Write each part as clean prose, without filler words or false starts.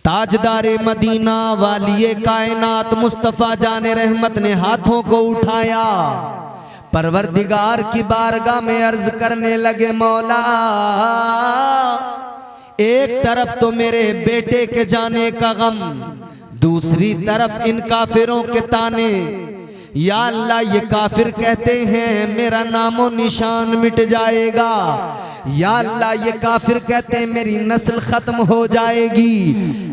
ताजदारे Medina वालिए कायनात मुस्तफ़ा जाने रहमत ने हाथों को उठाया, परवरदिगार की बारगाह में अर्ज करने लगे, मौला एक तरफ तो मेरे बेटे के जाने का गम, दूसरी तरफ इन काफिरों के ताने। या अल्लाह ये काफिर कहते हैं मेरा नामो निशान मिट जाएगा, या अल्लाह ये काफिर कहते हैं मेरी नस्ल खत्म हो जाएगी।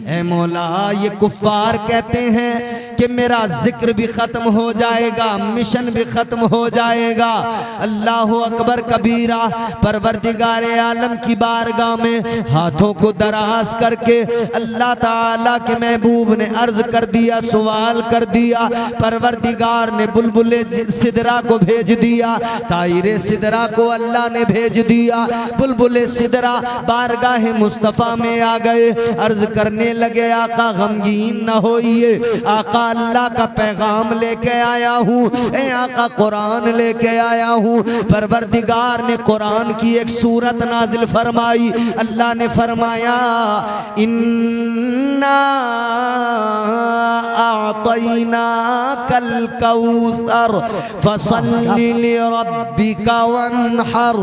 ए मौला ये कुफ्फार कहते हैं कि मेरा जिक्र भी खत्म हो जाएगा, मिशन भी खत्म हो जाएगा। अल्लाह अकबर कबीरा। परवरदिगारे आलम की बारगाह में हाथों को दराज करके अल्लाह ताला के महबूब ने अर्ज कर दिया, सवाल कर दिया। परवरदिगार ने बुलबुले सिदरा को भेज दिया, तायरे सिदरा को अल्लाह ने भेज दिया। बुलबुले सिदरा बारगाह मुस्तफ़ा में आ गए, अर्ज करने लगे आका गमगीन न होइए, आका अल्लाह का पैगाम लेके आया हूँ, ए आका कुरान लेके आया हूँ। परवरदिगार ने कुरान की एक सूरत नाजिल फरमाई। अल्लाह ने फरमाया इन्ना आतैना कल कौसर फसल्लि लिरब्बिका वन्हर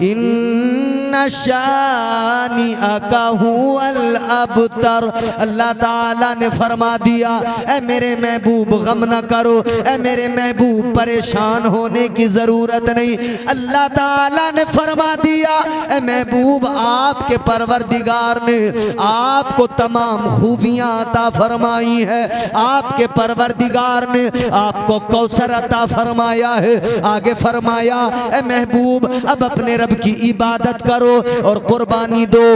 इन्ना शानिअका हुवल अबतर। अल्लाह ताला ने फरमा दिया, ए मेरे महबूब गम न करो, ए मेरे महबूब परेशान होने की जरूरत नहीं। अल्लाह ताला ने फरमा दिया, ए महबूब आपके परवरदिगार ने आपको तमाम खूबियां अता फरमाई है, आपके परवरदिगार ने आपको कौसर अता फरमाया है। आगे फरमाया, ए महबूब अब अपने रब की इबादत करो और कुर्बानी दो।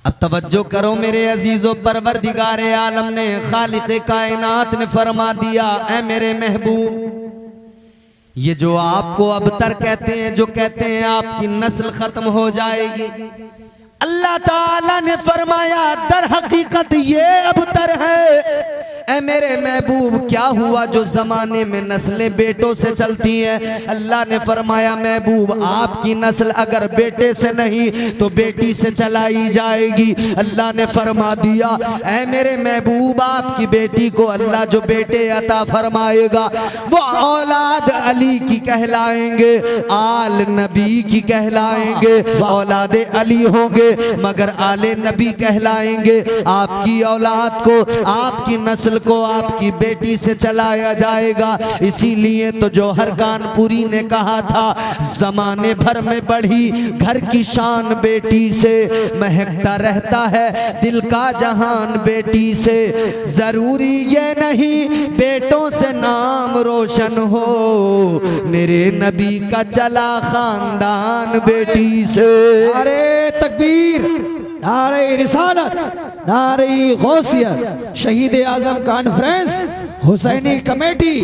अब तवज्जो करो मेरे अजीजों, परवरदिगारे आलम ने खालिक़े कायनात ने फरमा दिया, ए मेरे महबूब ये जो आपको अबतर कहते हैं, जो कहते हैं आपकी नस्ल खत्म हो जाएगी, अल्लाह ताला ने फरमाया दर हकीकत ये अबतर है। ऐ मेरे महबूब क्या हुआ जो जमाने में नस्लें बेटों से चलती हैं? अल्लाह ने फरमाया महबूब आपकी नस्ल अगर बेटे से नहीं तो बेटी से चलाई जाएगी। अल्लाह ने फरमा दिया, ऐ मेरे महबूब आपकी बेटी को अल्लाह जो बेटे अता फरमाएगा वो औलाद अली की कहलाएंगे, आल नबी की कहलाएंगे, औलाद अली होंगे मगर आले नबी कहलाएंगे। आपकी औलाद को, आपकी नस्ल को आपकी बेटी से चलाया जाएगा। इसीलिए तो जौहर कानपुरी ने कहा था, जमाने भर में बढ़ी घर की शान बेटी से, महकता रहता है दिल का जहान बेटी से। जरूरी ये नहीं बेटों से नाम रोशन हो, मेरे नबी का चला खानदान बेटी से। अरे तकबीर, नारे रिसालत, नारे गौसियत, शहीद आजम कॉन्फ्रेंस, हुसैनी कमेटी,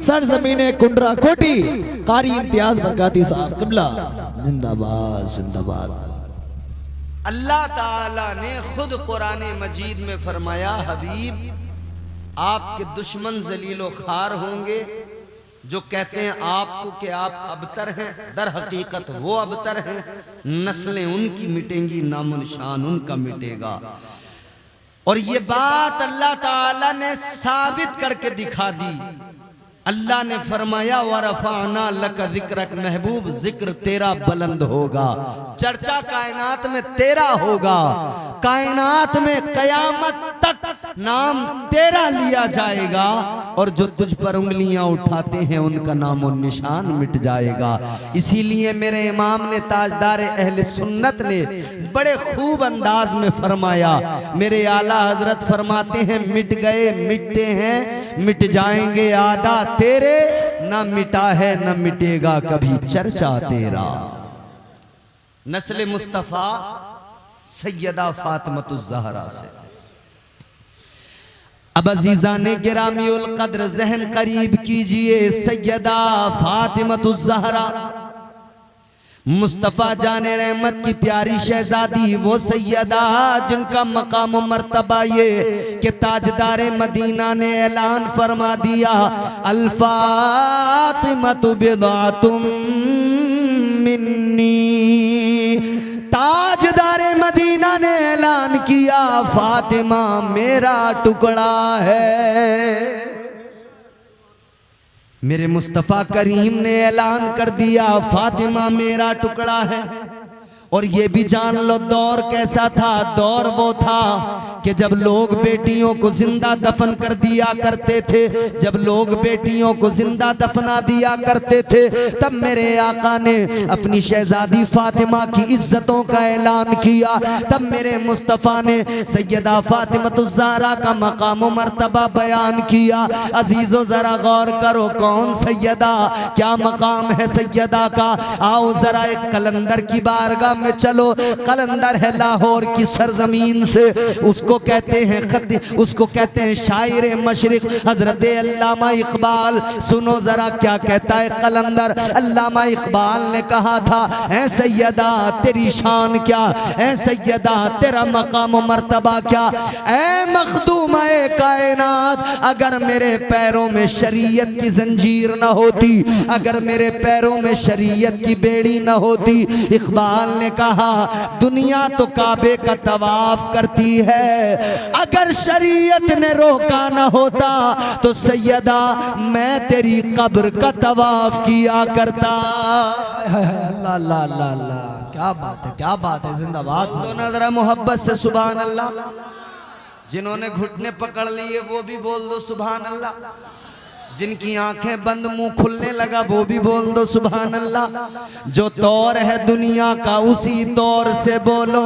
सरजमीने कुंडरा कोटी, कारी इम्तियाज बरकाती साहब किबला जिंदाबाद जिंदाबाद। अल्लाह ताला ने खुद कुरान मजीद में फरमाया, हबीब आपके दुश्मन जलीलो खार होंगे जो कहते हैं आपको कि आप अबतर हैं, दर हकीकत वो अबतर हैं। नस्लें उनकी मिटेंगी, नामो निशान उनका मिटेगा। और ये बात अल्लाह ताला ने साबित करके दिखा दी। अल्लाह ने फरमाया वरफाना लक जिक्रक, महबूब जिक्र तेरा बुलंद होगा, चर्चा कायनात में तेरा होगा, कायनात में कयामत तक नाम तेरा लिया जाएगा और जो तुझ पर उंगलियां उठाते हैं उनका नामो निशान मिट जाएगा। इसीलिए मेरे इमाम ने, ताजदार अहले सुन्नत ने बड़े खूब अंदाज में फरमाया, मेरे आला हजरत फरमाते हैं मिट गए मिटते हैं मिट जाएंगे आदा तेरे, न मिटा है न मिटेगा कभी चर्चा तेरा। नस्ल मुस्तफ़ा सैयदा फातिमतुज़ ज़हरा से। अब अज़ीज़ाने गिरामी उल क़द्र ज़हन करीब कीजिए, सैयदा फातिमतुज़ ज़हरा मुस्तफ़ा जाने रहमत की प्यारी शहजादी, वो सैयदा जिनका मकाम मर्तबा ये कि ताजदारे मदीना ने ऐलान फरमा दिया, अल फातिमतु बिदअतुम मिन्नी। ताजदारे मदीना ने ऐलान किया, दिया फातिमा मेरा टुकड़ा है। मेरे मुस्तफ़ा करीम ने ऐलान कर दिया फातिमा मेरा टुकड़ा है। और ये भी जान लो दौर कैसा था, दौर वो था कि जब लोग बेटियों को जिंदा दफन कर दिया करते थे, जब लोग बेटियों को जिंदा दफना दिया करते थे, तब मेरे आका ने अपनी शहजादी फातिमा की इज्जतों का ऐलान किया। तब मेरे मुस्तफ़ा ने सैयदा फातिमा का मकाम मर्तबा बयान किया। अजीजों जरा गौर करो, कौन सैयदा, क्या मकाम है सैयदा का। आओ जरा एक कलंदर की बारगाह में चलो। कलंदर है लाहौर की सरजमीन से, उसको कहते हैं उसको कहते हैं शायर मशरिक हजरत अल्लामा इकबाल। सुनो जरा क्या कहता है कलंदर। अल्लामा इकबाल ने कहा था, ऐ सैयदा तेरी शान क्या, ऐ सैयदा तेरा मकाम मर्तबा क्या, ऐ मखदूमा कायनात, अगर मेरे पैरों में शरीयत की जंजीर न होती, अगर मेरे पैरों में शरीयत की बेड़ी न होती। इकबाल ने कहा दुनिया तो काबे का तवाफ करती है, अगर शरीयत ने रोका न होता तो सैयदा मैं तेरी कब्र का तवाफ किया करता। अल्लाह अल्लाह अल्लाह अल्लाह, क्या बात है, क्या बात है, जिंदाबाद। तो ना जरा मोहब्बत से सुभान अल्लाह। जिन्होंने घुटने पकड़ लिए वो भी बोल दो सुभान अल्लाह। जिनकी आंखें बंद मुंह खुलने लगा वो भी बोल दो सुभान अल्लाह। जो तौर है दुनिया का उसी तौर से बोलो,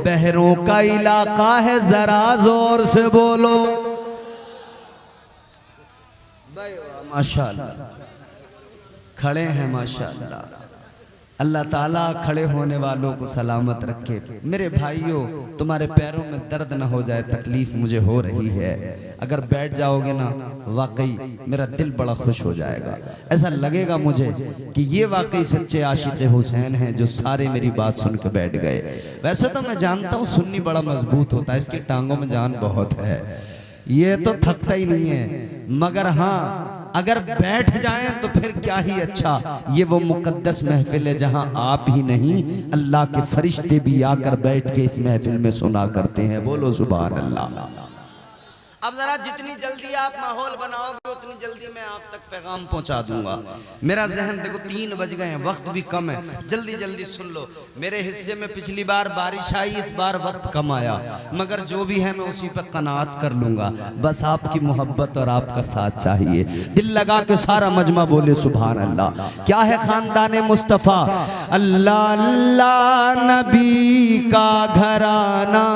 बहरों का इलाका है जरा जोर से बोलो। माशाअल्लाह खड़े हैं माशाअल्लाह। अल्लाह ताला खड़े होने वालों को सलामत रखे। मेरे भाइयों तुम्हारे पैरों में दर्द न हो जाए, तकलीफ मुझे हो रही है। अगर बैठ जाओगे ना वाकई मेरा दिल बड़ा खुश हो जाएगा। ऐसा लगेगा मुझे कि ये वाकई सच्चे आशिक हुसैन हैं जो सारे मेरी बात सुन के बैठ गए। वैसे तो मैं जानता हूँ सुन्नी बड़ा मजबूत होता है, इसकी टांगों में जान बहुत है, ये तो थकता ही नहीं है, मगर हाँ अगर बैठ जाएं तो फिर क्या ही अच्छा। ये वो मुकद्दस महफिल है जहां आप ही नहीं अल्लाह के फरिश्ते भी आकर बैठ के इस महफिल में सुना करते हैं। बोलो सुभान अल्लाह। अब जरा जितनी जल्दी आप माहौल बनाओगे उतनी जल्दी मैं आप तक पैगाम पहुंचा दूंगा। मेरा जहन देखो 3 बज गए हैं, वक्त भी कम है, जल्दी जल्दी सुन लो। मेरे हिस्से में पिछली बार बारिश आई, इस बार वक्त कम आया, मगर जो भी है मैं उसी पर कनात कर लूंगा। बस आपकी मोहब्बत और आपका साथ चाहिए। दिल लगा के सारा मजमा बोले सुभान अल्लाह। क्या है खानदान मुस्तफ़ा, अल्लाह अल्लाह नबी का घराना,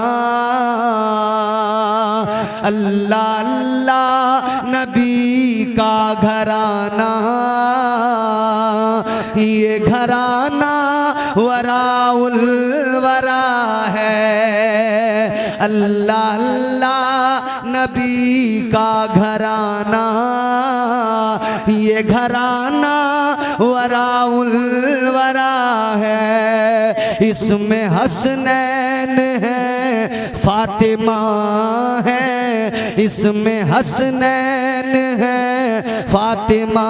अल्लाह अल्लाह नबी का घराना, ये घराना वराउल वरा है। अल्लाह अल्लाह नबी का घराना, ये घराना वराउल वरा है। इसमें हसनैन है फातिमा है, इसमें हसनैन है फातिमा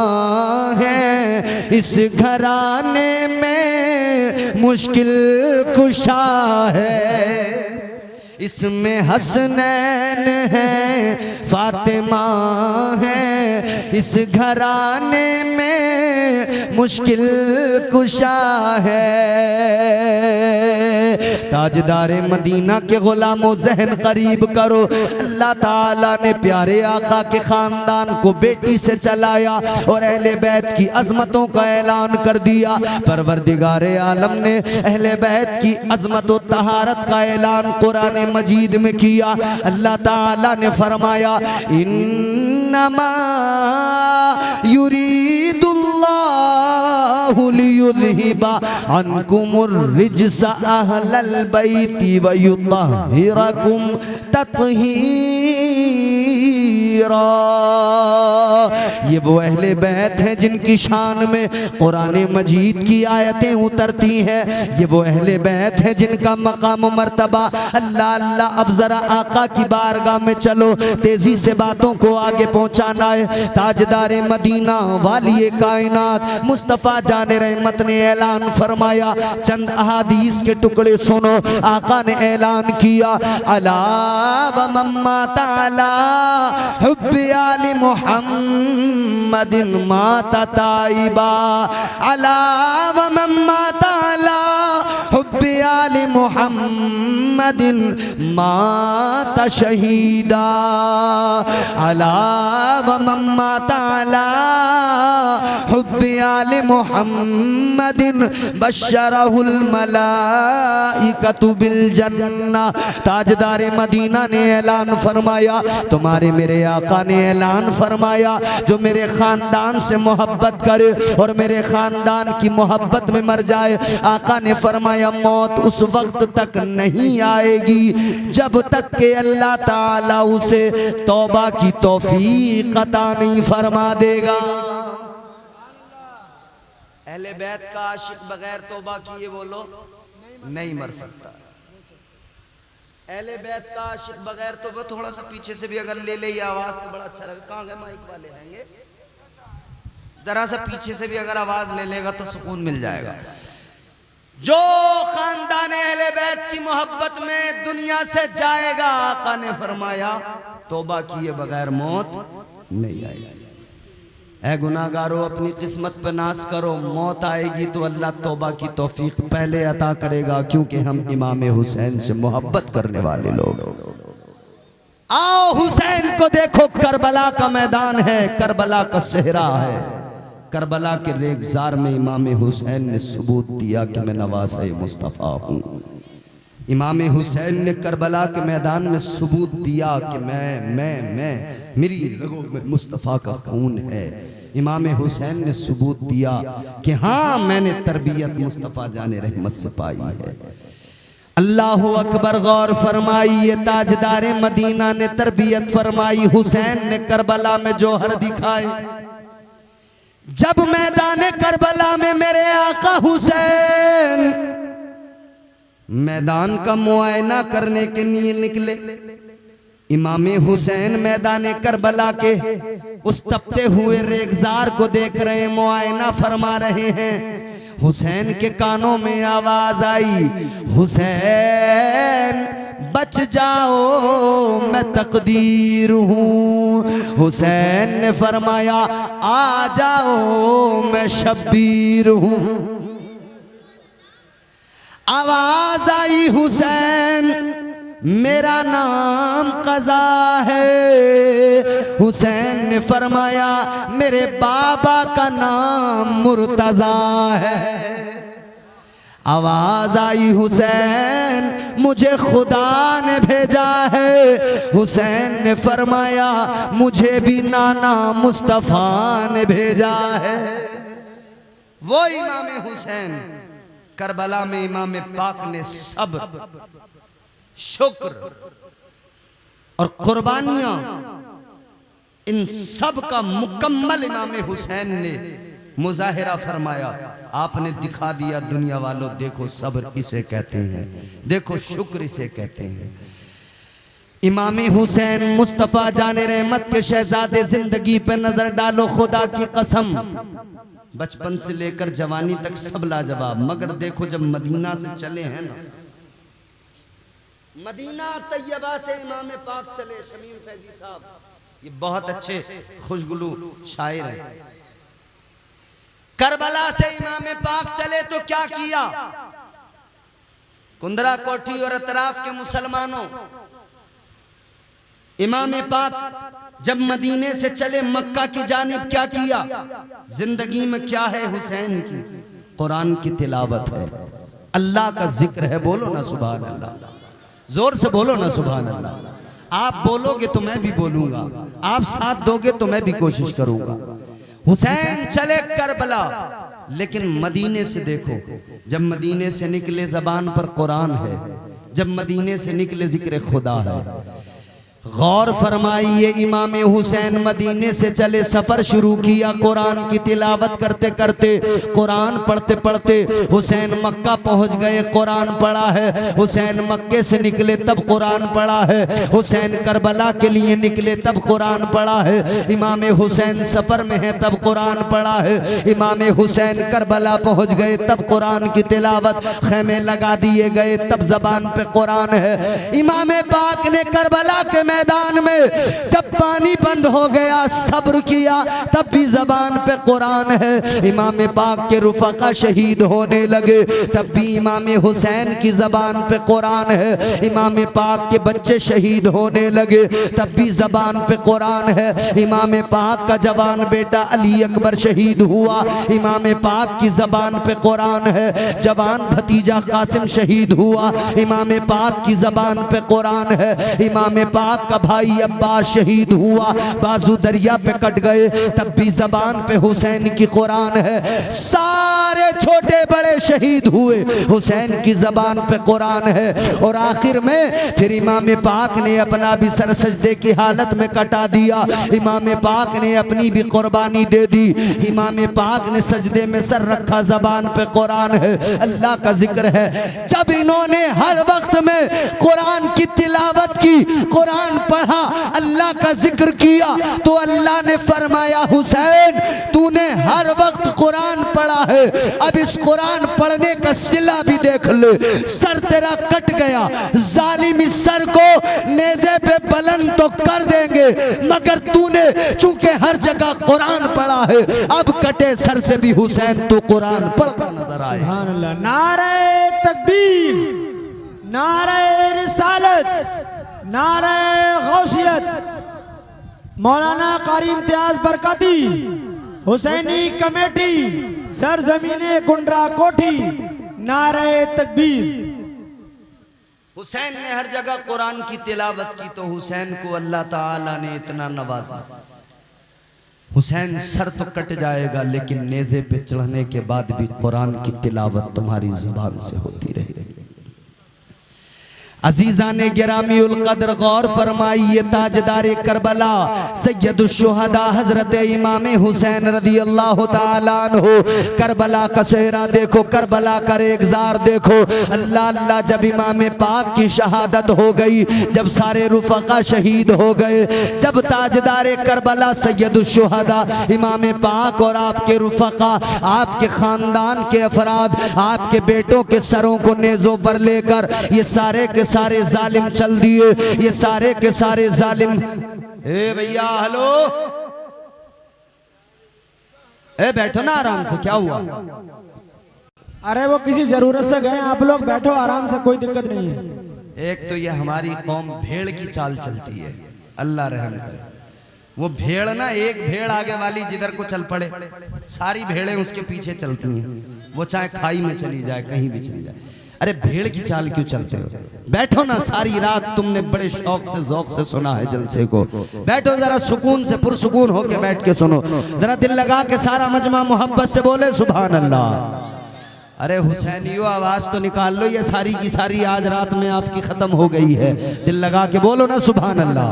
है। इस घराने में मुश्किल कुशा है, इसमें हसनैन है फातिमा है। इस घराने में मुश्किल कुशा है। ताजदारे मदीना के गुलामों जहन करीब करो। अल्लाह ताला ने प्यारे आका के खानदान को बेटी से चलाया और अहले बैत की अजमतों का ऐलान कर दिया। परवरदिगारे आलम ने अहले बैत की अजमत और तहारत का ऐलान कुरान मजीद में किया। अल्लाह ताला ने फरमाया इन्नमा युरीदुल्लाहु लियुज़हिबा अन्कुमुर रिज्सा अहलल बैति व युत्तहिरकुम तत्हीरा। ये वो अहले बैत हैं जिनकी शान में कुरान मजीद की आयतें उतरती हैं। ये वो अहले बैत हैं जिनका मकाम मर्तबा अल्लाह अल्लाह। अब जरा आका की बारगाह में चलो, तेजी से बातों को आगे पहुंचाना है। ताजदार मदीना वाली कायनात मुस्तफ़ा जाने रहमत ने ऐलान फरमाया। चंद अहादीस के टुकड़े सुनो। आका ने ऐलान किया, अला व मम्मा ताला हुब्बी आली मुहम्मदिन माता ताइबा, अला व मम्मा ताला हुब्बी आली मुहम्मदिन माता शहीदा, अला व मम्मा ताला हुब्बी आली मुहम्मदिन बशरहुल मलाइकतु बिल जन्ना। ताजदार मदीना ने ऐलान फरमाया, तुम्हारे मेरे आका ने ऐलान फरमाया, जो मेरे खानदान से मोहब्बत करे और मेरे खानदान की मोहब्बत में मर जाए, आका ने फरमाया मौत उस वक्त तक नहीं आएगी जब तक के अल्लाह ताला उसे तौबा की तौफीक अता नहीं फरमा देगा। अहले बैत का आशिक बगैर तौबा किए बोलो नहीं मर सकता। अहले बैत का आशिक बगैर तौबा, थोड़ा सा पीछे से भी अगर ले ले ये आवाज तो बड़ा अच्छा लगेगा। कहाँ गए माइक वाले रहेंगे, जरा सा पीछे से भी अगर आवाज ले लेगा तो सुकून मिल जाएगा। जो खानदान अहले बैत की मोहब्बत में दुनिया से जाएगा, आका ने फरमाया तौबा किए बगैर मौत नहीं आएगी। ऐ गुनाहगारों, अपनी किस्मत पे नाज करो, मौत आएगी तो अल्लाह तौबा की तौफीक पहले अता करेगा, क्योंकि हम इमाम हुसैन से मोहब्बत करने वाले लोग। आओ हुसैन को देखो, करबला का मैदान है, करबला का सेहरा है। करबला के रेगजार में इमाम हुसैन ने सबूत दिया कि मैं नवासे मुस्तफ़ा हूँ। इमाम हुसैन ने करबला के मैदान में सबूत दिया कि मैं मेरी रगों में मुस्तफ़ा का खून है। इमाम हुसैन ने सबूत दिया कि हाँ, मैंने तरबियत मुस्तफ़ा जाने रहमत से पाई है। अल्लाह अकबर, गौर फरमाई, ये ताजदार मदीना ने तरबियत फरमाई। हुसैन ने करबला में जौहर दिखाए। जब मैदान करबला में मेरे आका हुसैन मैदान का मुआयना करने के लिए निकले, इमाम हुसैन मैदान करबला के उस तपते हुए रेगजार को देख रहे हैं, मुआयना फरमा रहे हैं। हुसैन के कानों में आवाज आई, हुसैन बच जाओ मैं तकदीर हूँ। हुसैन ने फरमाया आ जाओ मैं शब्बीर हूँ। आवाज आई, हुसैन मेरा नाम कज़ा है। हुसैन ने फरमाया मेरे बाबा का नाम मुर्तज़ा है। आवाज आई, हुसैन मुझे खुदा ने भेजा है। हुसैन ने फरमाया मुझे भी नाना मुस्तफ़ा ने भेजा है। वो इमाम हुसैन करबला में इमाम पाक ने सब शुक्र और कुर्बानियां, इन सब का मुकम्मल इमाम हुसैन ने मुजाहिरा फरमाया। आपने दिखा दिया दुनिया वालों, देखो सब्र इसे कहते हैं, देखो शुक्र इसे कहते हैं। इमाम हुसैन मुस्तफ़ा जाने रहमत के शहजादे, जिंदगी पे नजर डालो, खुदा की कसम बचपन से लेकर जवानी तक सब लाजवाब। मगर देखो जब मदीना से चले हैं ना, मदीना तैयबा से इमाम पाक चले, शमीम फैजी साहब ये बहुत अच्छे खुशगुलू शायर हैं। करबला से इमाम पाक चले तो क्या किया? कुंदरा कोठी और अतराफ के मुसलमानों, इमाम पाक जब मदीने से चले मक्का की जानिब क्या किया? जिंदगी में क्या है हुसैन की? कुरान की तिलावत है, अल्लाह का जिक्र है। बोलो ना सुभान अल्लाह, जोर से बोलो ना सुभान अल्लाह। आप बोलोगे तो मैं भी बोलूंगा, आप साथ दोगे तो मैं भी कोशिश करूंगा। हुसैन चले करबला, लेकिन मदीने से देखो, जब मदीने से निकले जबान पर कुरान है, जब मदीने से निकले जिक्र खुदा है। गौर फरमाइए, इमाम हुसैन मदीने से चले, सफ़र शुरू किया, कुरान की तिलावत करते करते, कुरान पढ़ते पढ़ते हुसैन मक्का पहुंच गए, कुरान पढ़ा है। हुसैन मक्के से निकले तब कुरान पढ़ा है। हुसैन करबला के लिए निकले तब कुरान पढ़ा है। इमाम हुसैन सफ़र में है तब कुरान पढ़ा है। इमाम हुसैन करबला पहुंच गए तब कुरान की तिलावत, खेमे लगा दिए गए तब ज़बान पे कुरान है। इमाम पाक ने करबला के मैदान में जब पानी बंद हो गया, सब्र किया, तब भी ज़बान पे कुरान है। इमाम पाक के रुफ़क़ा शहीद होने लगे, तब भी इमाम हुसैन की ज़बान पे कुरान है। इमाम पाक के बच्चे शहीद होने लगे, तब भी ज़बान पे कुरान है। इमाम पाक का जवान बेटा अली अकबर शहीद हुआ, इमाम पाक की ज़बान पे कुरान है। जवान भतीजा कासिम शहीद हुआ, इमाम पाक की ज़बान पे कुरान है। इमाम पाक का भाई अब्बास शहीद हुआ, बाजू दरिया पे कट गए, तब भी ज़बान पे हुसैन की कुरान है। सारे छोटे बड़े शहीद हुए, हुसैन की ज़बान पे कुरान है। और आखिर में फिर इमाम पाक ने अपना भी सर सजदे की हालत में कटा दिया। इमाम पाक ने अपनी भी कुर्बानी दे दी। इमाम पाक ने सजदे में सर रखा, ज़बान पे कुरान है, अल्लाह का जिक्र है। जब इन्होंने हर वक्त में कुरान की तिलावत की, कुरान पढ़ा, अल्लाह का जिक्र किया, तो अल्लाह ने फरमाया, हुसैन तूने हर वक्त कुरान पढ़ा है, अब इस कुरान पढ़ने का सिला भी देख ले। सर तेरा कट गया, जालिम इस सर को नेज़े पे बुलंद तो कर देंगे, मगर तूने चूंकि हर जगह कुरान पढ़ा है, अब कटे सर से भी हुसैन तो कुरान पढ़ता नजर आए। सुभान अल्लाह। नारे तकबीर, नारे रिसालत, नारे गौसियत, मौलाना कारी इम्तियाज बरकती, हुसैनी कमेटी, सरजमीने कुंडरा कोठी, नारे तकबीर। हुसैन ने हर जगह कुरान की तिलावत की तो हुसैन को अल्लाह ताला ने इतना नवाजा। हुसैन सर तो कट जाएगा, लेकिन नेज़े पे चढ़ने के बाद भी कुरान की तिलावत तुम्हारी ज़ुबान से होती रहेगी। अजीज़ान गिरामी उल कद्र गौर फरमाइए, ताजदार करबला सैयदुल शुहदा हजरत इमाम हुसैन रदी अल्लाह ताला अन्हु, करबला का सेहरा देखो, करबला का रेगजार देखो। अल्लाह अल्लाह, जब इमाम पाक की शहादत हो गई, जब सारे रुफ़क़ा शहीद हो गए, जब ताजदार करबला सैयदुल शुहदा इमाम पाक और आपके रुफ़क़ा, आपके ख़ानदान के अफराद, आपके बेटों के सरों को नेज़ों पर लेकर ये सारे के सारे जालिम चल दिए, ये सारे के सारे जालिम। ए भैया हेलो, ए बैठो ना आराम से, क्या हुआ? अरे वो किसी जरूरत से गए, आप लोग बैठो आराम से, कोई दिक्कत नहीं है। एक तो ये हमारी कौम भेड़ की चाल चलती है, अल्लाह रहम करे। वो भेड़ ना, एक भेड़ आगे वाली जिधर को चल पड़े, सारी भेड़ें उसके पीछे चलती हैं, वो चाहे खाई में चली जाए, कहीं भी चली जाए। अरे भेड़ की चाल क्यों चलते हो? बैठो ना, सारी रात तुमने बड़े शौक से ज़ौक़ से सुना है जलसे को, बैठो जरा सुकून से, पुरसुकून होके बैठ के सुनो, जरा दिल लगा के सारा मजमा मोहब्बत से बोले सुभान अल्लाह। अरे हुसैनियो आवाज तो निकाल लो, ये सारी की सारी आज रात में आपकी खत्म हो गई है, दिल लगा के बोलो ना सुभान अल्लाह।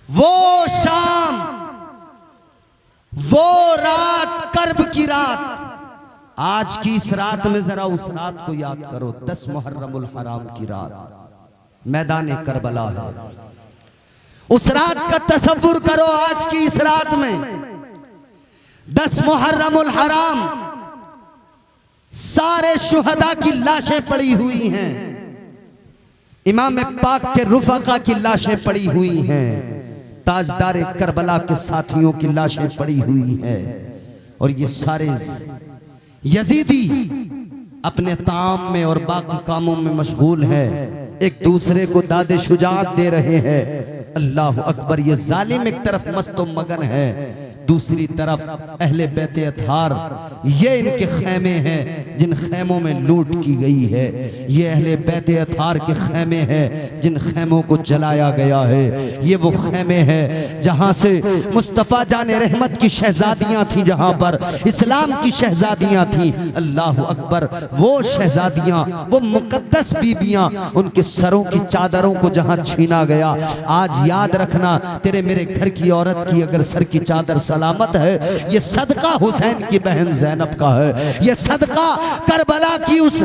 वो शाम, वो रात, कर्ब की रात, आज की इस रात में जरा उस रात को याद करो। 10 मुहर्रमुल हराम की रात, मैदान करबला है। उस रात का तसव्वुर करो, आज की इस रात में 10 मुहर्रमुल हराम, सारे शुहदा की लाशें पड़ी हुई हैं, इमाम पाक के रुफ़क़ा की लाशें पड़ी हुई हैं, ताजदार करबला के साथियों की लाशें पड़ी हुई हैं, और ये सारे यजीदी अपने ताम में और बाकी कामों में मशगूल है, एक दूसरे को दादे शुजात दे रहे हैं। अल्लाह अकबर। ये जालिम एक तरफ मस्त मगन है, दूसरी तरफ अहले बैत अतहार, ये इनके खेमे हैं जिन खेमों में लूट की गई है। ये अहले बैत अतहार के खेमे हैं जिन खेमों को जलाया गया है। ये वो खेमे हैं जहां से मुस्तफ़ा जाने रहमत की शहजादियां थी, जहां पर इस्लाम की शहजादियां थी। अल्लाह अकबर, वो शहजादियां, वो मुकद्दस बीबियां, उनके सरों की चादरों को जहां छीना गया। आज याद रखना, तेरे मेरे घर की औरत की अगर सर की चादर सलामत है, ये सदका हुसैन की बहन ज़ैनब का है। ये सदका करबला की उस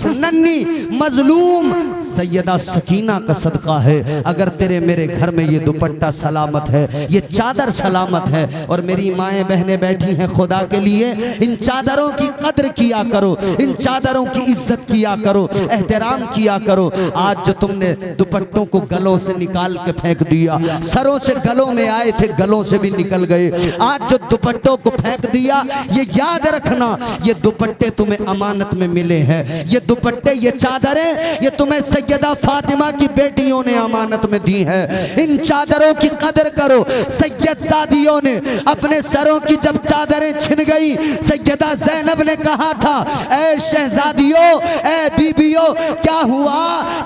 नन्ही मजलूम सैयदा सकीना का सदका है। अगर तेरे मेरे घर में ये दुपट्टा सलामत है, ये चादर सलामत है, और मेरी माएँ बहनें बैठी हैं, खुदा के लिए इन चादरों की कद्र किया करो, इन चादरों की इज्जत किया करो, एहतराम किया करो। आज जो तुमने दुपट्टों को गलों से निकाल के फेंक दिया, सरों से गलों में आए थे, गलों से भी निकल गए। आज जो दुपट्टों को फेंक दिया, ये याद रखना, ये दुपट्टे तुम्हें अमानत में मिले हैं। ये दुपट्टे, ये चादरें, ये तुम्हें सैयदा फातिमा की बेटियों ने अमानत में दी है। इन चादरों की कदर करो। सैयदजादियों ने अपने सरों की जब चादरें छिन गई, सैयदा ज़ैनब ने कहा था, ऐ शहजादियों, ऐ बीबियों, क्या हुआ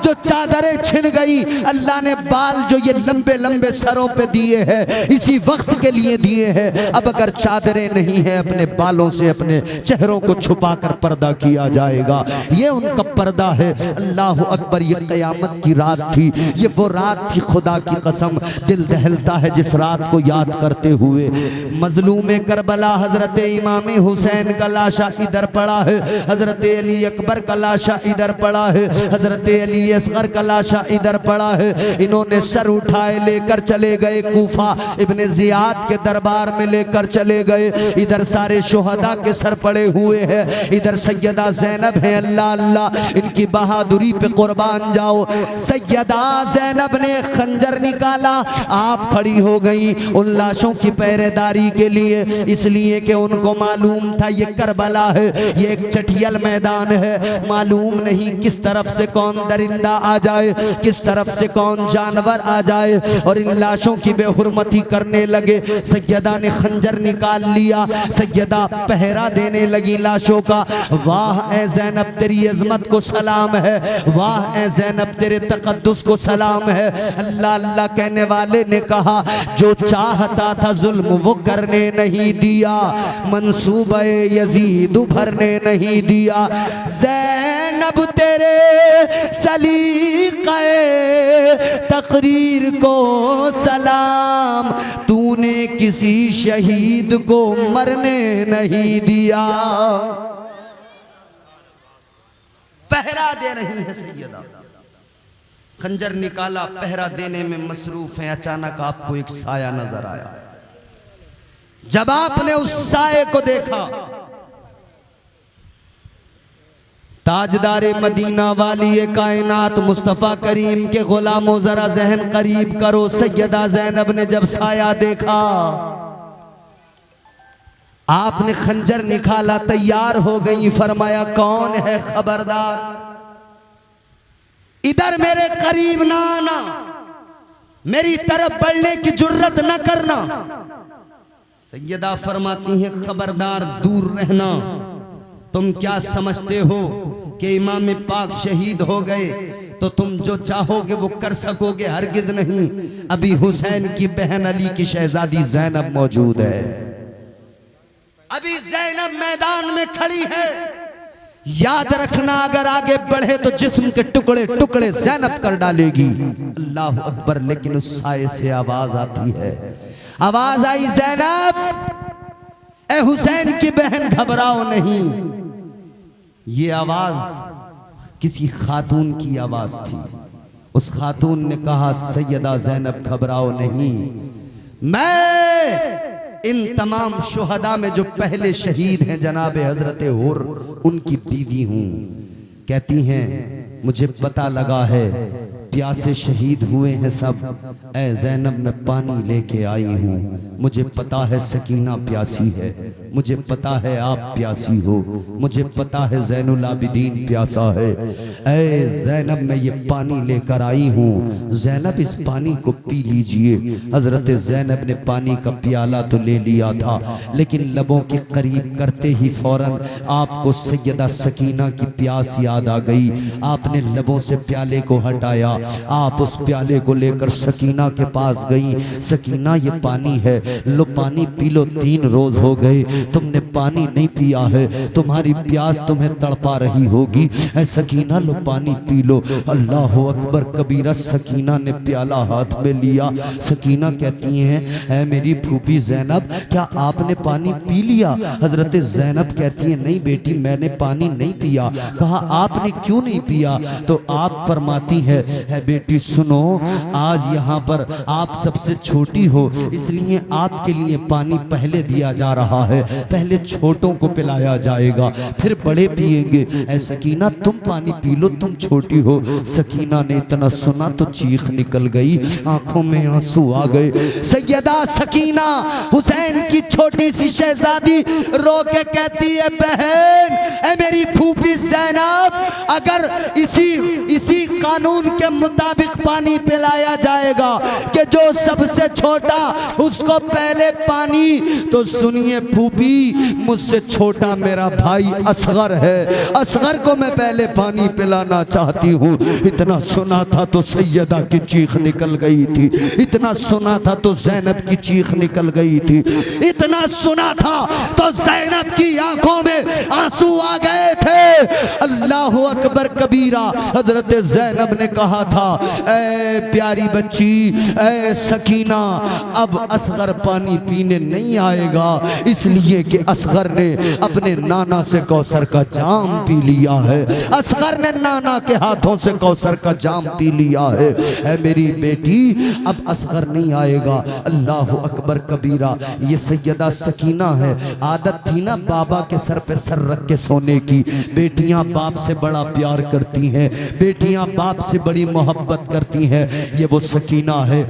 जो चादरें छिन गई? अल्लाह ने बाल जो ये लंबे लंबे सरों पे दिए हैं, इसी वक्त के लिए दिए हैं। अब अगर चादरें नहीं है, अपने बालों से अपने चेहरों को छुपाकर पर्दा किया जाएगा। ये उनका पर्दा है। अल्लाह अकबर, ये क़यामत की रात थी, ये वो रात थी, खुदा की कसम दिल दहलता है जिस रात को याद करते हुए। मजलूम करबला हजरत इमाम हुसैन का लाशा इधर पड़ा है, हजरत अली अकबर का लाशा इधर पड़ा है, हजरत अली असगर का लाशा इधर पड़ा है। इन्होंने सर उठाए लेकर चले गए कूफा, इब्ने जियाद के दरबार में लेकर चले गए। इधर सारे शुहदा के सर पड़े हुए हैं, इधर सैयदा ज़ैनब है। अल्लाह अल्लाह, इनकी बहादुरी पे कुर्बान जाओ। सैयदा ज़ैनब ने खंजर निकाला, आप खड़ी हो गई उन लाशों की पहरेदारी के लिए, इसलिए कि उनको मालूम था ये करबला है, ये एक चटियल मैदान है। मालूम नहीं किस तरफ से कौन दरिंदा आ जाए, किस तरफ से कौन जानवर आ जाए, और इन लाशों की बेहुरमती करने लगे। सैयदा ने खंजर निकाल लिया, सैयदा पहरा देने लगी लाशों का। वाह ए ज़ैनब, तेरी अज़मत को सलाम है, वाह ए ज़ैनब, तेरे तक़द्दुस को सलाम है। अल्लाह अल्लाह कहने वाले ने कहा, जो चाहता था जुल्म वो करने नहीं दिया, मंसूबे यजीद भरने नहीं दिया। ज़ैनब तेरे सलीक़े तकरीर को सलाम, तूने किसी शहीद को मरने नहीं दिया। पहरा दे रही है सैयदा, खंजर निकाला, पहरा देने में मसरूफ है। अचानक आपको एक साया नजर आया। जब आपने उस साये को देखा, ताजदारे मदीना वाली कायनात मुस्तफ़ा करीम के गुलामों, जरा जहन करीब करो। सैयदा ज़ैनब ने जब साया देखा, आपने खंजर निकाला, तैयार हो गई, फरमाया कौन है खबरदार, इधर मेरे करीब ना आना, मेरी तरफ बढ़ने की जुर्रत न करना। सैयदा फरमाती है खबरदार, दूर रहना। तुम क्या समझते हो कि इमाम पाक शहीद हो गए तो तुम जो चाहोगे वो कर सकोगे? हरगिज नहीं। अभी हुसैन की बहन अली की शहजादी ज़ैनब मौजूद है, अभी ज़ैनब मैदान में खड़ी है। याद रखना, अगर आगे बढ़े तो जिस्म के टुकड़े टुकड़े ज़ैनब कर डालेगी। अल्लाह अकबर। लेकिन उस साये से आवाज आती है, आवाज आई, ज़ैनब ए हुसैन की बहन घबराओ नहीं। ये आवाज किसी खातून की आवाज थी। उस खातून ने कहा, सैयदा ज़ैनब घबराओ नहीं, मैं इन तमाम शुहदा में जो पहले शहीद हैं जनाब हजरत हुर, उनकी बीवी हूं। कहती हैं मुझे पता लगा है प्यासे शहीद हुए हैं सब, ऐ ज़ैनब मैं पानी लेके आई हूँ। मुझे पता है सकीना प्यासी है, मुझे पता है आप प्यासी हो, मुझे पता है ज़ैनुल आबिदीन प्यासा है। ऐ ज़ैनब मैं ये पानी लेकर आई हूँ, ज़ैनब इस पानी को पी लीजिए। हज़रत ज़ैनब ने पानी का प्याला तो ले लिया था, लेकिन लबों के करीब करते ही फौरन आपको सैयदा सकीना की प्यास याद आ गई। आपने लबों से प्याले को हटाया, आप उस प्याले को लेकर सकीना के पास गई। सकीना ये पानी है, लो पानी पी लो, 3 रोज हो गए तुमने पानी नहीं पिया है, तुम्हारी प्यास तुम्हें तड़पा रही होगी। ऐ सकीना लो पानी पी लो। अल्लाह अकबर कबीरा। सकीना ने प्याला हाथ में लिया। सकीना कहती हैं ऐ मेरी फूफी ज़ैनब क्या आपने पानी पी लिया? हजरत ज़ैनब कहती है नहीं बेटी मैंने पानी नहीं पिया। कहा आपने क्यों नहीं पिया? तो आप फरमाती है बेटी सुनो, आज यहाँ पर आप सबसे छोटी हो इसलिए आपके लिए पानी पहले दिया जा रहा है, पहले छोटों को पिलाया जाएगा फिर बड़े पिएंगे। ऐ सकीना तुम पानी पी लो, तुम छोटी हो। सकीना ने इतना सुना तो चीख निकल गई, आंखों में आंसू आ गए। सैयदा सकीना हुसैन की छोटी सी शहजादी रो के कहती है बहन ऐ मेरी फूफी ज़ैनब अगर इसी कानून के मुताबिक पानी पिलाया जाएगा कि जो सबसे छोटा उसको पहले पानी, तो सुनिए फूफी मुझसे छोटा मेरा भाई असगर है, असगर को मैं पहले पानी पिलाना चाहती हूँ। इतना सुना था तो सैयदा की चीख निकल गई थी, इतना सुना था तो ज़ैनब की चीख निकल गई थी, इतना सुना था तो ज़ैनब की आंखों में आंसू आ गए थे। अल्लाह अकबर कबीरा। हजरत ज़ैनब ने कहा था ऐ प्यारी बच्ची ऐ सकीना अब असगर पानी पीने नहीं आएगा, इसलिए कि असगर ने अपने नाना से कौसर का जाम पी लिया है, असगर ने नाना के हाथों से कौसर का जाम पी लिया है। ऐ मेरी बेटी अब असगर नहीं आएगा। अल्लाह अकबर कबीरा। ये सैयदा सकीना है, आदत थी ना बाबा के सर पे सर रख के सोने की। बेटियां बाप से बड़ा प्यार करती हैं, बेटियां बाप से बड़ी मोहब्बत करती हैं। ये वो सकीना है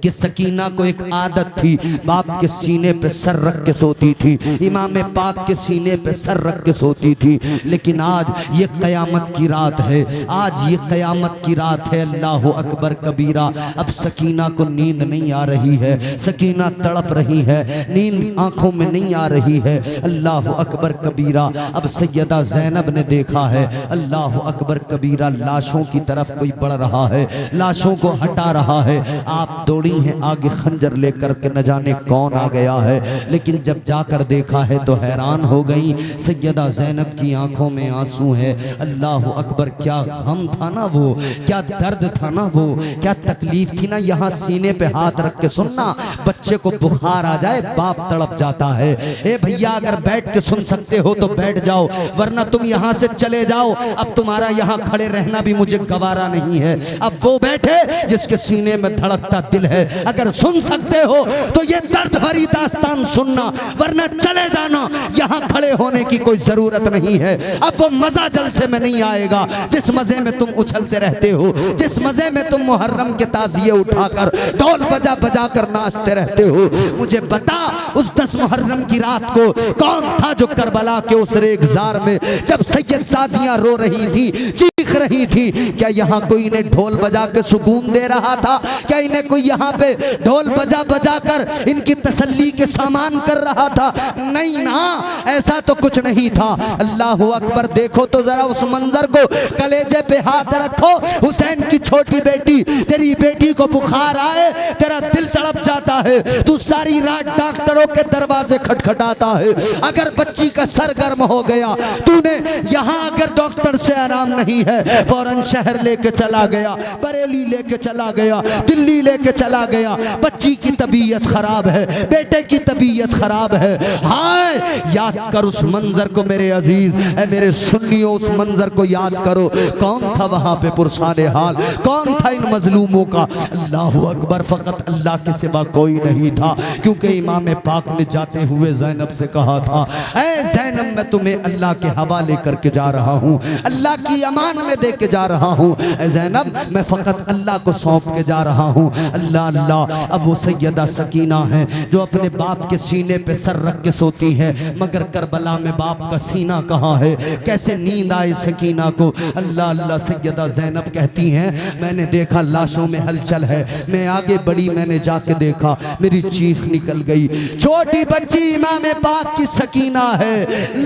कि सकीना को एक आदत थी बाप के सीने पे सर रख के सोती थी, इमाम पाक के सीने पे सर रख के सोती थी। लेकिन आज ये क़यामत की रात है, आज ये क़यामत की रात है। अल्लाह अकबर कबीरा। अब सकीना को नींद नहीं आ रही है, सकीना तड़प रही है, नींद आंखों में नहीं आ रही है। अल्लाह अकबर कबीरा। अब सैयदा ज़ैनब ने देखा है, अल्लाह अकबर कबीरा, लाशों की तरफ कोई बढ़ रहा है, लाशों को हटा रहा है। आप दौड़ी है आगे खंजर लेकर के, न जाने कौन आ गया है। लेकिन जब जाकर देखा है तो हैरान हो गई। सैयदा ज़ैनब की आंखों में आंसू है। अल्लाह अकबर। क्या गम था ना वो, क्या दर्द था ना वो, क्या तकलीफ थी ना। यहाँ सीने पे हाथ रख के सुनना, बच्चे को बुखार आ जाए बाप तड़प जाता है। ए भैया अगर बैठ के सुन सकते हो तो बैठ जाओ, वरना तुम यहाँ से चले जाओ। अब तुम्हारा यहाँ खड़े रहना भी मुझे गवारा नहीं है। अब वो बैठे जिसके सीने में धड़कता दिल है, अगर सुन सकते हो तो ये दर्द भरी दास्तान सुनना, वरना चले जाना, यहाँ खड़े होने की कोई जरूरत नहीं है। अब वो मजा जलसे में नहीं आएगा जिस मजे में तुम उछलते रहते हो, जिस मजे में तुम मुहर्रम के ताजिए उठाकर ढोल बजा बजा कर नाचते रहते हो। मुझे बता उस 10 मुहर्रम की रात को कौन था जो करबला के उस रेगजार में जब सैयद सादियां रो रही थी, चीख रही थी, क्या यहाँ कोई इन्हें ढोल बजा के सुकून दे रहा था? क्या इन्हें कोई यहाँ पे ढोल बजा बजा कर इनकी तसल्ली के सामान कर रहा था? नहीं ना, ऐसा तो कुछ नहीं था। अल्लाह अकबर। देखो तो जरा उस मंजर को, कलेजे पे हाथ रखो। हुसैन की छोटी बेटी, तेरी बेटी को बुखार आए, तेरा दिल तड़प जाता है, तू सारी रात डॉक्टरों के दरवाजे खटखटाता है। अगर बच्ची का सर गर्म हो गया, तूने यहाँ अगर डॉक्टर से आराम नहीं है फौरन शहर लेके चला गया, बरेली लेके चला गया, दिल्ली लेके चला गया। बच्ची की तबीयत खराब है, बेटे की तबीयत खराब है। हाय याद कर उस मंजर को मेरे अजीज, मेरे सुन्नियों, उस मंजर को याद करो। कौन था वहां पे पुरसाने हाल, कौन था इन मजलूमों का? अल्लाह अकबर। फकत अल्लाह के सिवा कोई नहीं था, क्योंकि इमाम पाक ने जाते हुए ज़ैनब से कहा था ऐ ज़ैनब मैं तुम्हें अल्लाह के हवाले करके जा रहा हूँ, अल्लाह की अमान में के दे के जा रहा हूँ, ज़ैनब मैं फ़कत अल्लाह को सौंप के जा रहा हूँ। अल्लाह अल्लाह। अब वो सैयदा सकीना है जो अपने बाप के सीने पे सर रख के सोती है, मगर करबला में बाप का सीना कहाँ है, कैसे नींद आए सकीना को। अल्लाह अल्लाह। सैयदा ज़ैनब कहती हैं मैंने देखा लाशों में हलचल है, मैं आगे बढ़ी, मैंने जाके देखा, मेरी चीख निकल गई। छोटी बच्ची इमाम पाक की सकीना है,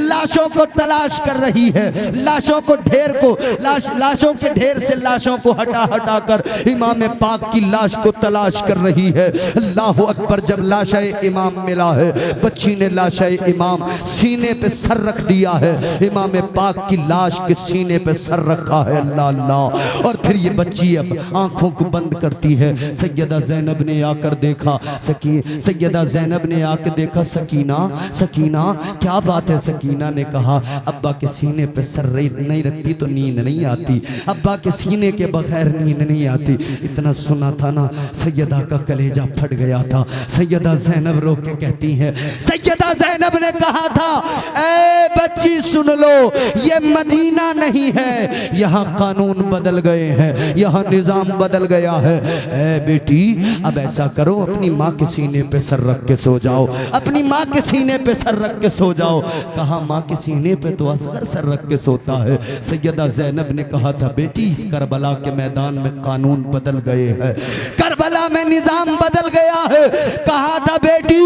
लाशों को तलाश कर रही है, लाशों को ढेर को लाशों के ढेर से लाशों को हटा हटा कर इमाम पाक की लाश को तलाश कर रही है। अल्लाह अकबर। जब लाशा इमाम मिला है, बच्ची ने लाशा इमाम सीने पे सर रख दिया है, इमाम पाक की लाश के सीने पे सर रखा है। अल्लाह अल्लाह। और फिर ये बच्ची अब आंखों को बंद करती है। सैयदा ज़ैनब ने आकर देखा, सैयदा ज़ैनब ने आकर देखा, सकीना सकीना क्या बात है। सकीना ने कहा अब्बा के सीने पे सर नहीं रखती तो नींद नहीं आती, अब्बा के सीने के बगैर नींद नहीं आती। इतना सुना था ना, सैयदा का कलेजा फट गया था। सैयदा ज़ैनब रो के कहती है, सैयदा ज़ैनब ने कहा था ए बच्ची सुन लो, ये मदीना नहीं है, यहाँ कानून बदल गए हैं, यहाँ निज़ाम बदल गया है। ए बेटी अब ऐसा करो, अपनी माँ के सीने पे सर रख के सो जाओ, अपनी माँ के सीने पे सर रख के सो जाओ। कहा माँ के सीने पे तो असगर सर रख के सोता है। सैयदा ज़ैनब ने कहा था बेटी इस करबला के मैदान में कानून बदल गए हैं, करबला में निज़ाम बदल गया है। कहा था बेटी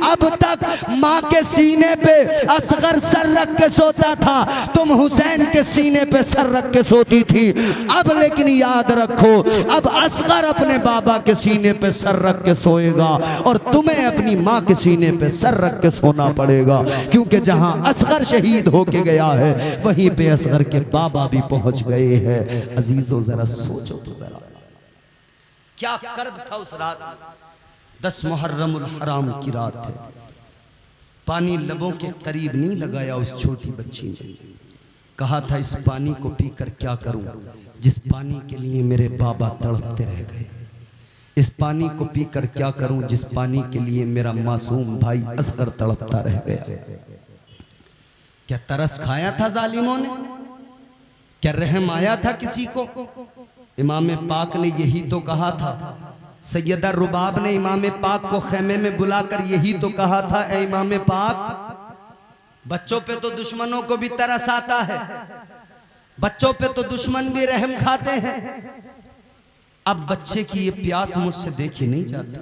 अब तक माँ के सीने पे असगर सर रख के सोता था, तुम हुसैन के सीने पे सर रख के सोती थी। अब लेकिन याद रखो, अब असगर अपने बाबा के सीने पे सर रख के सोएगा और तुम्हें अपनी माँ के सीने पे सर रख के सोना पड़ेगा, क्योंकि जहां असगर शहीद होके गया है वहीं पे असगर के बाबा भी पहुंच गए हैं। अजीजों जरा सोचो तो जरा क्या कर्ब था उस रात। 10 मुहर्रमुल हराम की रात है। पानी लबों के करीब नहीं लगाया उस छोटी बच्ची ने। कहा था इस पानी को पीकर क्या करूं, जिस पानी के लिए मेरे बाबा तड़पते रह गए। इस पानी को पीकर क्या करूं, जिस पानी के लिए मेरा मासूम भाई असगर तड़पता रह गया। क्या तरस खाया था जालिमों ने? क्या रहम आया था किसी को? इमाम पाक ने यही तो कहा था। सैयदा रुबाब ने इमाम पाक को खेमे में बुलाकर यही तो कहा था, ए इमाम पाक बच्चों पे तो दुश्मनों को भी तरस आता है, बच्चों पे तो दुश्मन भी रहम खाते हैं। अब बच्चे की ये प्यास मुझसे देखी नहीं जाती।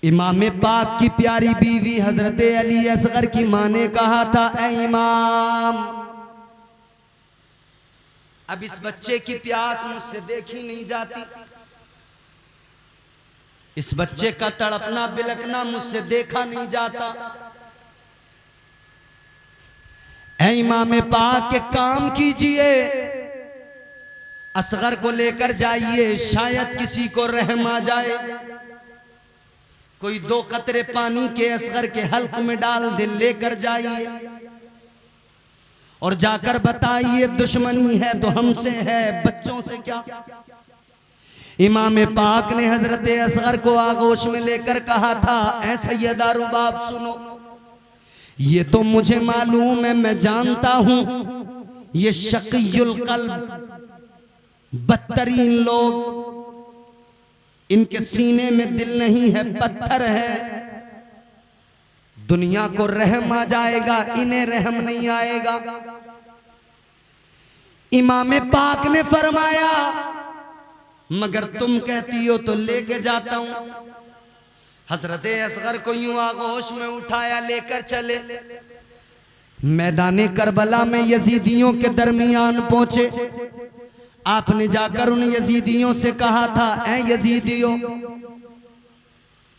इमाम पाक की प्यारी बीवी हजरत अली असगर की मां ने कहा था, ए इमाम अब इस बच्चे की प्यास मुझसे देखी नहीं जाती, इस बच्चे का तड़पना बिलकना मुझसे देखा नहीं जाता। ऐ इमाम पाक के काम कीजिए, असगर को लेकर जाइए, शायद किसी को रहम आ जाए। कोई 2 कतरे पानी के असगर के हल्क में डाल दे, लेकर जाइए और जाकर बताइए दुश्मनी है तो हमसे है, बच्चों से क्या। इमाम पाक ने हजरत असगर को आगोश में लेकर कहा था, ऐ सैयदा रुबाब सुनो, ये तो मुझे मालूम है, मैं जानता हूं ये शकीयुल कल्ब बदतरीन लोग, इनके सीने में दिल नहीं है, पत्थर है। दुनिया को रहम आ जाएगा, इन्हें रहम नहीं आएगा। इमाम पाक ने फरमाया मगर तुम कहती हो तो लेके जाता हूं। हजरत असगर को यूं आगोश में उठाया, लेकर चले। मैदाने करबला में यजीदियों के दरमियान पहुंचे। आपने जाकर उन यजीदियों से कहा था, ऐ यजीदियों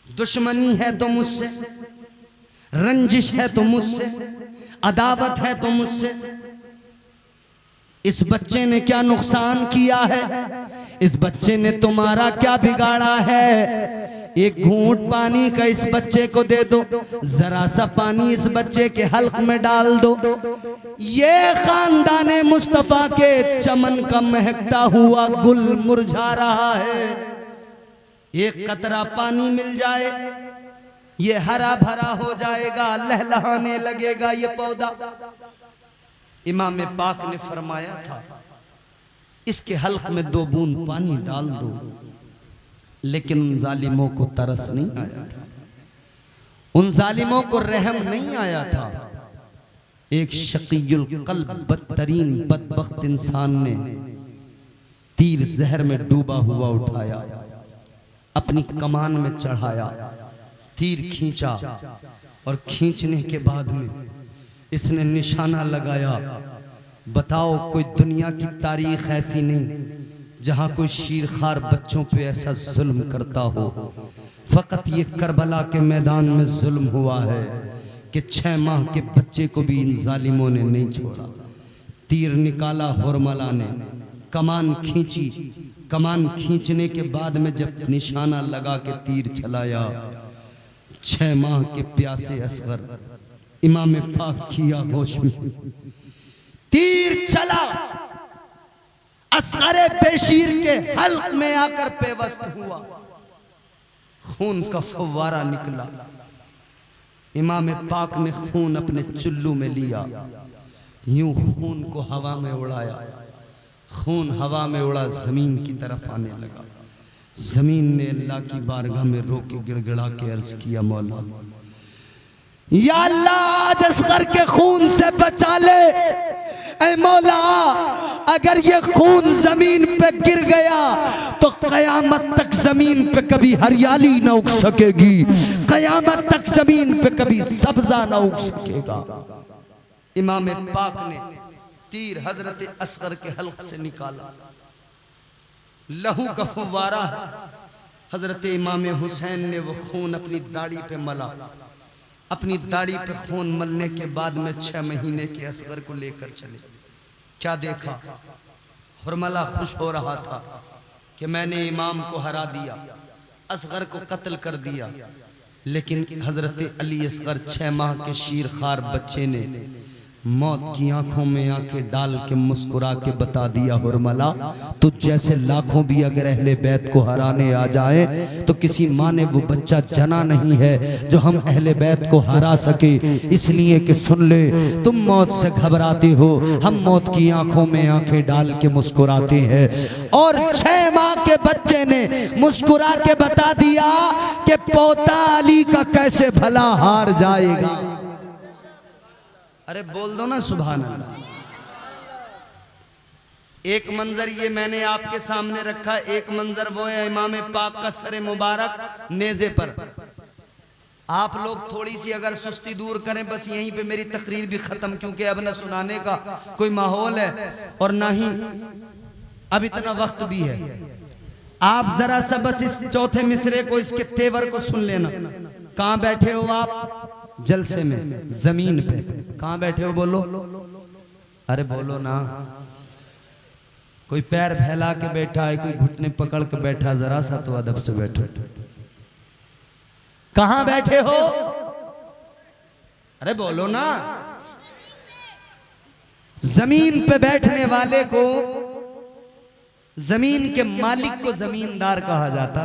दुश्मनी है तो मुझसे, रंजिश है तो मुझसे, अदावत है तो मुझसे। इस बच्चे ने क्या नुकसान किया है, इस बच्चे ने तुम्हारा क्या बिगाड़ा है। एक घूंट पानी का इस बच्चे को दे दो, जरा सा पानी इस बच्चे के हल्क में डाल दो, ये खानदाने मुस्तफा के चमन का महकता हुआ गुल मुरझा रहा है। एक कतरा पानी मिल जाए, ये हरा भरा हो जाएगा, लहलहाने लगेगा ये पौधा। इमाम पाक ने फरमाया था इसके हल्क में 2 बूंद पानी डाल दो, लेकिन उन जालिमों को तरस नहीं आया था, उन जालिमों को रहम नहीं आया था। एक शकीयुल कल्ब बदतरीन बदबख्त इंसान ने तीर जहर में डूबा हुआ उठाया, अपनी कमान में चढ़ाया, तीर खींचा और खींचने के बाद में इसने निशाना लगाया। बताओ कोई दुनिया की तारीख ऐसी नहीं जहां कोई शीरखार बच्चों पे ऐसा जुल्म करता हो। फकत ये करबला के मैदान में जुल्म हुआ है कि 6 माह के बच्चे को भी इन जालिमों ने नहीं छोड़ा। तीर निकाला हुरमला ने, कमान खींची, कमान खींचने के बाद में जब निशाना लगा के तीर चलाया, 6 माह के प्यासे असगर इमाम पाक की आगोश में तीर चला, असगरे बेशीर के हल्क में आकर पेवस्त हुआ, खून का फव्वारा निकला। इमाम पाक ने खून अपने चुल्लू में लिया, यूं खून को हवा में उड़ाया, खून हवा में उड़ा जमीन की तरफ आने लगा। जमीन ने अल्लाह की बारगाह में रो के गिड़गिड़ा के अर्ज किया, मौला या अल्लाह आज असगर के खून से बचा ले। ऐ मौला अगर ये खून जमीन पे गिर गया तो कयामत तक जमीन पे कभी हरियाली ना उग सकेगी, कयामत तक जमीन पे कभी सब्जा ना उग सकेगा। इमाम पाक ने तीर हजरत असगर के हल्क से निकाला, लहू का फव्वारा। हजरत इमाम हुसैन ने वो खून अपनी दाढ़ी पे मला, अपनी दाढ़ी पे खून मलने के बाद में 6 महीने के असगर को लेकर चले। क्या देखा, हुरमला खुश हो रहा था कि मैंने इमाम को हरा दिया, असगर को कत्ल कर दिया। लेकिन हजरत अली असगर 6 माह के शीरखार बच्चे ने मौत की आंखों में आंखें डाल के मुस्कुरा के बता दिया, हुरमला तो जैसे लाखों भी अगर अहले बैत को हराने आ जाए तो किसी माँ ने वो बच्चा जना नहीं है जो हम अहले बैत को हरा सके। इसलिए कि सुन ले, तुम मौत से घबराते हो, हम मौत की आंखों में आंखें डाल के मुस्कुराते हैं। और 6 माह के बच्चे ने मुस्कुरा के बता दिया कि पोता अली का कैसे भला हार जाएगा। अरे बोल दो ना सुभान अल्लाह। एक मंजर ये मैंने आपके सामने रखा, एक मंजर वो है इमाम पाक का सर मुबारक नेज़े पर। आप लोग थोड़ी सी अगर सुस्ती दूर करें, बस यहीं पे मेरी तकरीर भी खत्म, क्योंकि अब न सुनाने का कोई माहौल है और ना ही अब इतना वक्त भी है। आप जरा सा बस इस चौथे मिसरे को, इसके तेवर को सुन लेना। कहाँ बैठे हो आप? जलसे में, जमीन पे। कहाँ बैठे हो बोलो? अरे बोलो ना। कोई पैर फैला के बैठा है, कोई घुटने पकड़ के बैठा, जरा सा तो अदब से बैठो। कहाँ बैठे हो? अरे बोलो ना। जमीन पे बैठने वाले को, जमीन के मालिक को जमींदार कहा जाता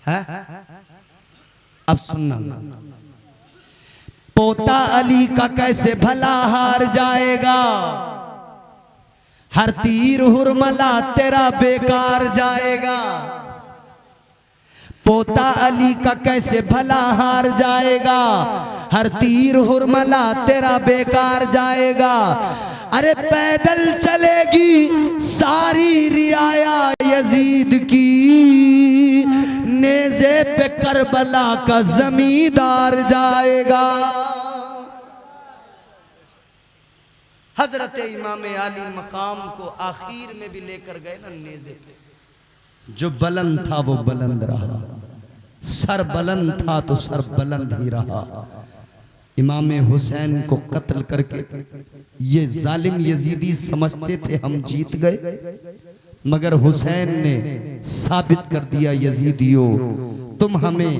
है? अब सुनना, पोता अली का कैसे भला हार जाएगा, हर तीर हुरमला तेरा बेकार जाएगा। पोता अली का कैसे भला हार जाएगा, हर तीर हुरमला तेरा बेकार जाएगा। अरे पैदल चलेगी सारी रियाया यजीद की, नेज़े पे करबला का जमींदार जाएगा। हजरत इमाम अली मकाम को आखिर में भी लेकर गए ना नेज़े पे। जो बुलंद था वो बुलंद रहा, सर बुलंद था तो सर बुलंद ही रहा। इमाम हुसैन को कत्ल करके ये जालिम यजीदी समझते थे हम जीत गए, मगर हुसैन ने साबित कर दिया, यजीदियों तुम हमें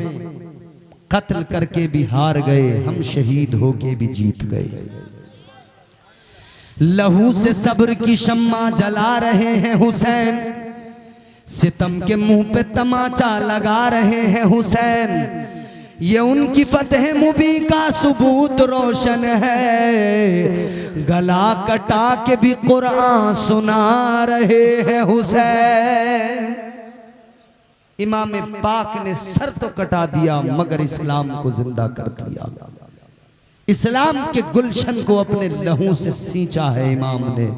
कत्ल करके भी हार गए, हम शहीद होके भी जीत गए। लहू से सब्र की शम्मा जला रहे हैं हुसैन, सितम के मुंह पे तमाचा लगा रहे हैं हुसैन। ये उनकी फतह मुबी का सबूत रोशन है। गला कटा के भी कुरान सुना रहे हैं हुसैन। इमाम पाक ने सर तो कटा दिया मगर इस्लाम को जिंदा कर दिया। इस्लाम के गुलशन को अपने लहू से सींचा है इमाम ने।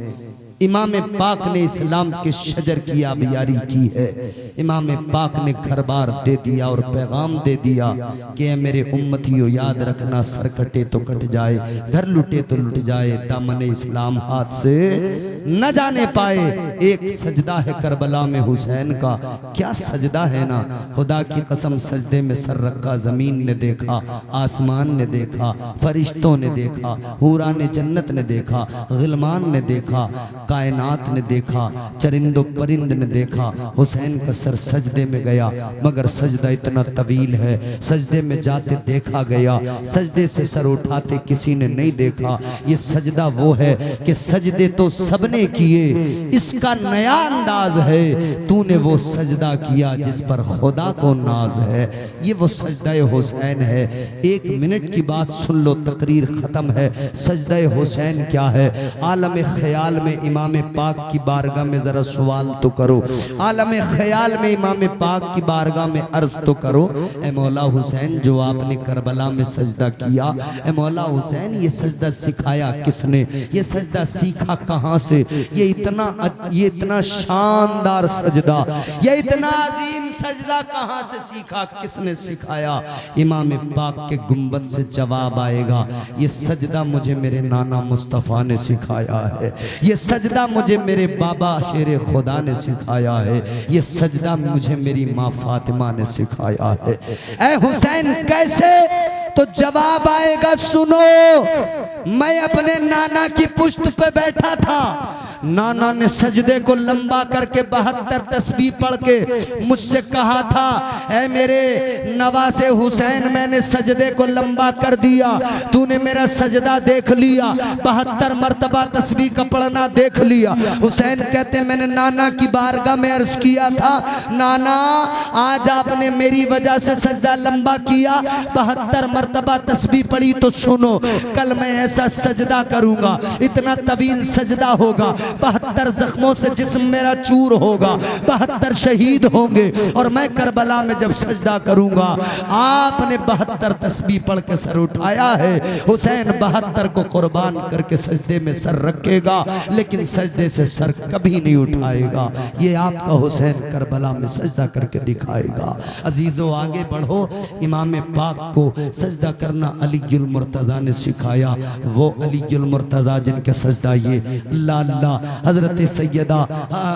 इमाम पाक ने इस्लाम के शजर की आबियारी की है। इमाम पाक ने घर बार दे दिया और पैगाम दे दिया कि मेरे उम्मतियों याद रखना, सर कटे तो कट जाए, घर लुटे तो लुट जाए, दामन इस्लाम हाथ से न जाने पाए। एक सजदा है करबला में हुसैन का, क्या सजदा है ना। खुदा की कसम सजदे में सर रखा, जमीन ने देखा, आसमान ने देखा, फरिश्तों ने देखा, हूरा ने जन्नत ने देखा, गिलमान ने देखा, कायनात ने देखा, चरिंदो परिंद ने देखा। हुसैन का सर सजदे में गया मगर सजदा इतना तवील है, सजदे में जाते देखा गया, सजदे से सर उठाते किसी ने नहीं देखा। ये सजदा वो है कि सजदे तो सबने किए, इसका नया अंदाज है, तूने वो सजदा किया जिस पर खुदा को नाज है। ये वो सजदा हुसैन है। 1 मिनट की बात सुन लो, तकरीर खत्म है। सजदा हुसैन क्या है? आलम ख्याल में इमाम पाक की बारगाह में जरा सवाल तो करो, आलम ख्याल में इमाम पाक की बारगाह में अर्ज तो करो, ए मौला हुसैन जो आपने करबला में सजदा किया, ए मौला हुसैन ये सजदा सिखाया किसने? ये सजदा सीखा कहाँ से? ये इतना शानदार सजदा, ये इतना अजीम सजदा कहाँ से सीखा, किसने सिखाया? इमाम पाक के गुंबद से जवाब आएगा, ये सजदा मुझे मेरे नाना मुस्तफ़ा ने सिखाया है, ये सजदा मुझे मेरे बाबा शेर खुदा ने सिखाया है, ये सजदा मुझे मेरी माँ फातिमा ने सिखाया है। ऐ हुसैन कैसे? तो जवाब आएगा, सुनो। मैं अपने नाना की पुश्त पे बैठा था, नाना ने सजदे को लंबा करके 72 तस्बीह पढ़ के मुझसे कहा था, ऐ मेरे नवासे हुसैन मैंने सजदे को लंबा कर दिया, तूने मेरा सजदा देख लिया, 72 मरतबा तस्बीह का पढ़ना देख लिया। हुसैन कहते मैंने नाना की बारगाह में अर्ज किया था, नाना आज आपने मेरी वजह से सजदा लंबा किया, 72 मरतबा तस्बीह पढ़ी, तो सुनो कल मैं ऐसा सजदा करूंगा, इतना तवील सजदा होगा, 72 जख्मों से जिस्म मेरा चूर होगा, 72 शहीद होंगे, और मैं करबला में जब सजदा करूंगा, आपने 72 तस्बीह पढ़ के सर उठाया है, हुसैन 72 को कुर्बान करके सजदे में सर रखेगा, लेकिन सजदे से सर कभी नहीं उठाएगा। ये आपका हुसैन करबला में सजदा करके दिखाएगा। अजीजों आगे बढ़ो, इमाम पाक को सजदा करना अलीउल मुर्तज़ा ने सिखाया। वो अलीउल मुर्तज़ा जिनके सजदा ये अल्लाह अल्लाह हजरत सैयदा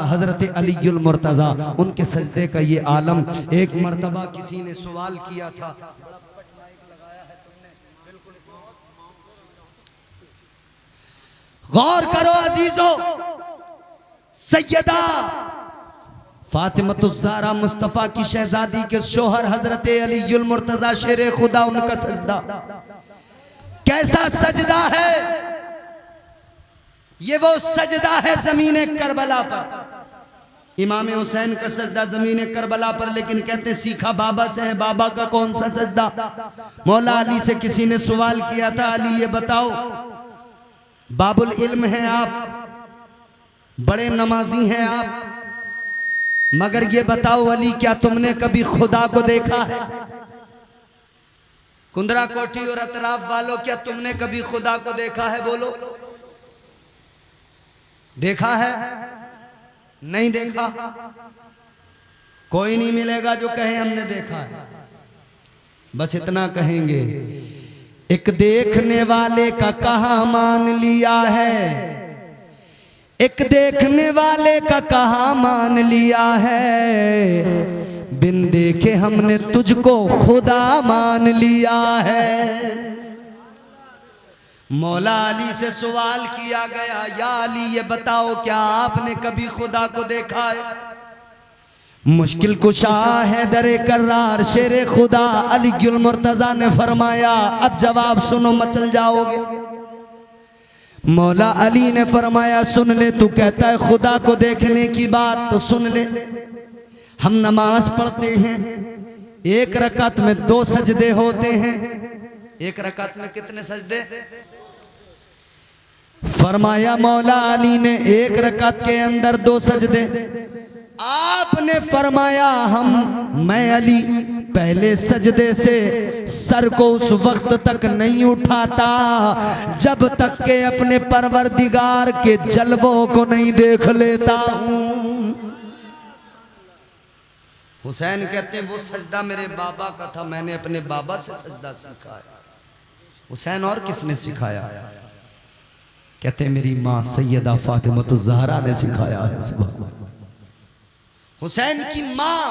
हजरत अलीउल मुर्तज़ा, उनके सजदे का ये आलम। एक मर्तबा किसी ने सवाल किया था, गौर करो अजीजों, सैयदा फातिमतुज़्ज़हरा मुस्तफ़ा की शहजादी के शोहर हजरत अलीउल मुर्तज़ा शेर खुदा, उनका सजदा कैसा सजदा है? ये वो सजदा है ज़मीने करबला पर। इमाम हुसैन का सजदा ज़मीने करबला पर, लेकिन कहते हैं सीखा बाबा से है। बाबा का कौन सा सजदा? मौला अली से किसी ने सवाल किया था, अली ये बताओ, बाबुल इल्म हैं आप, बड़े नमाजी हैं आप, मगर ये बताओ अली क्या तुमने कभी खुदा को देखा है? कुंदरा कोठी और अतराफ वालों, क्या तुमने कभी खुदा को देखा है? बोलो, देखा है? नहीं देखा? कोई नहीं मिलेगा जो कहे हमने देखा है। बस इतना कहेंगे, एक देखने वाले का कहा मान लिया है, एक देखने वाले का कहा मान लिया है, बिन देखे हमने तुझको खुदा मान लिया है। मौला अली से सवाल किया गया, या अली ये बताओ क्या आपने कभी खुदा को देखा है? मुश्किल कुशा है दरे कर्रार शेर खुदा अलीउल मुर्तज़ा ने फरमाया, अब जवाब सुनो मचल जाओगे। मौला अली ने फरमाया, सुन ले, तू कहता है खुदा को देखने की बात, तो सुन ले, हम नमाज पढ़ते हैं, एक रकात में 2 सजदे होते हैं। एक रकात में कितने सजदे? फरमाया मौला अली ने एक रकात के अंदर 2 सजदे। आपने फरमाया मैं अली पहले सजदे से सर को उस वक्त तक नहीं उठाता जब तक के अपने परवरदिगार के जलवों को नहीं देख लेता हूं। हुसैन कहते हैं वो सजदा मेरे बाबा का था, मैंने अपने बाबा से सजदा सीखा है। हुसैन और किसने सिखाया? कहते हैं मेरी माँ सैयदा फातिमा ज़हरा ने सिखाया है। सुभान अल्लाह। हुसैन की माँ,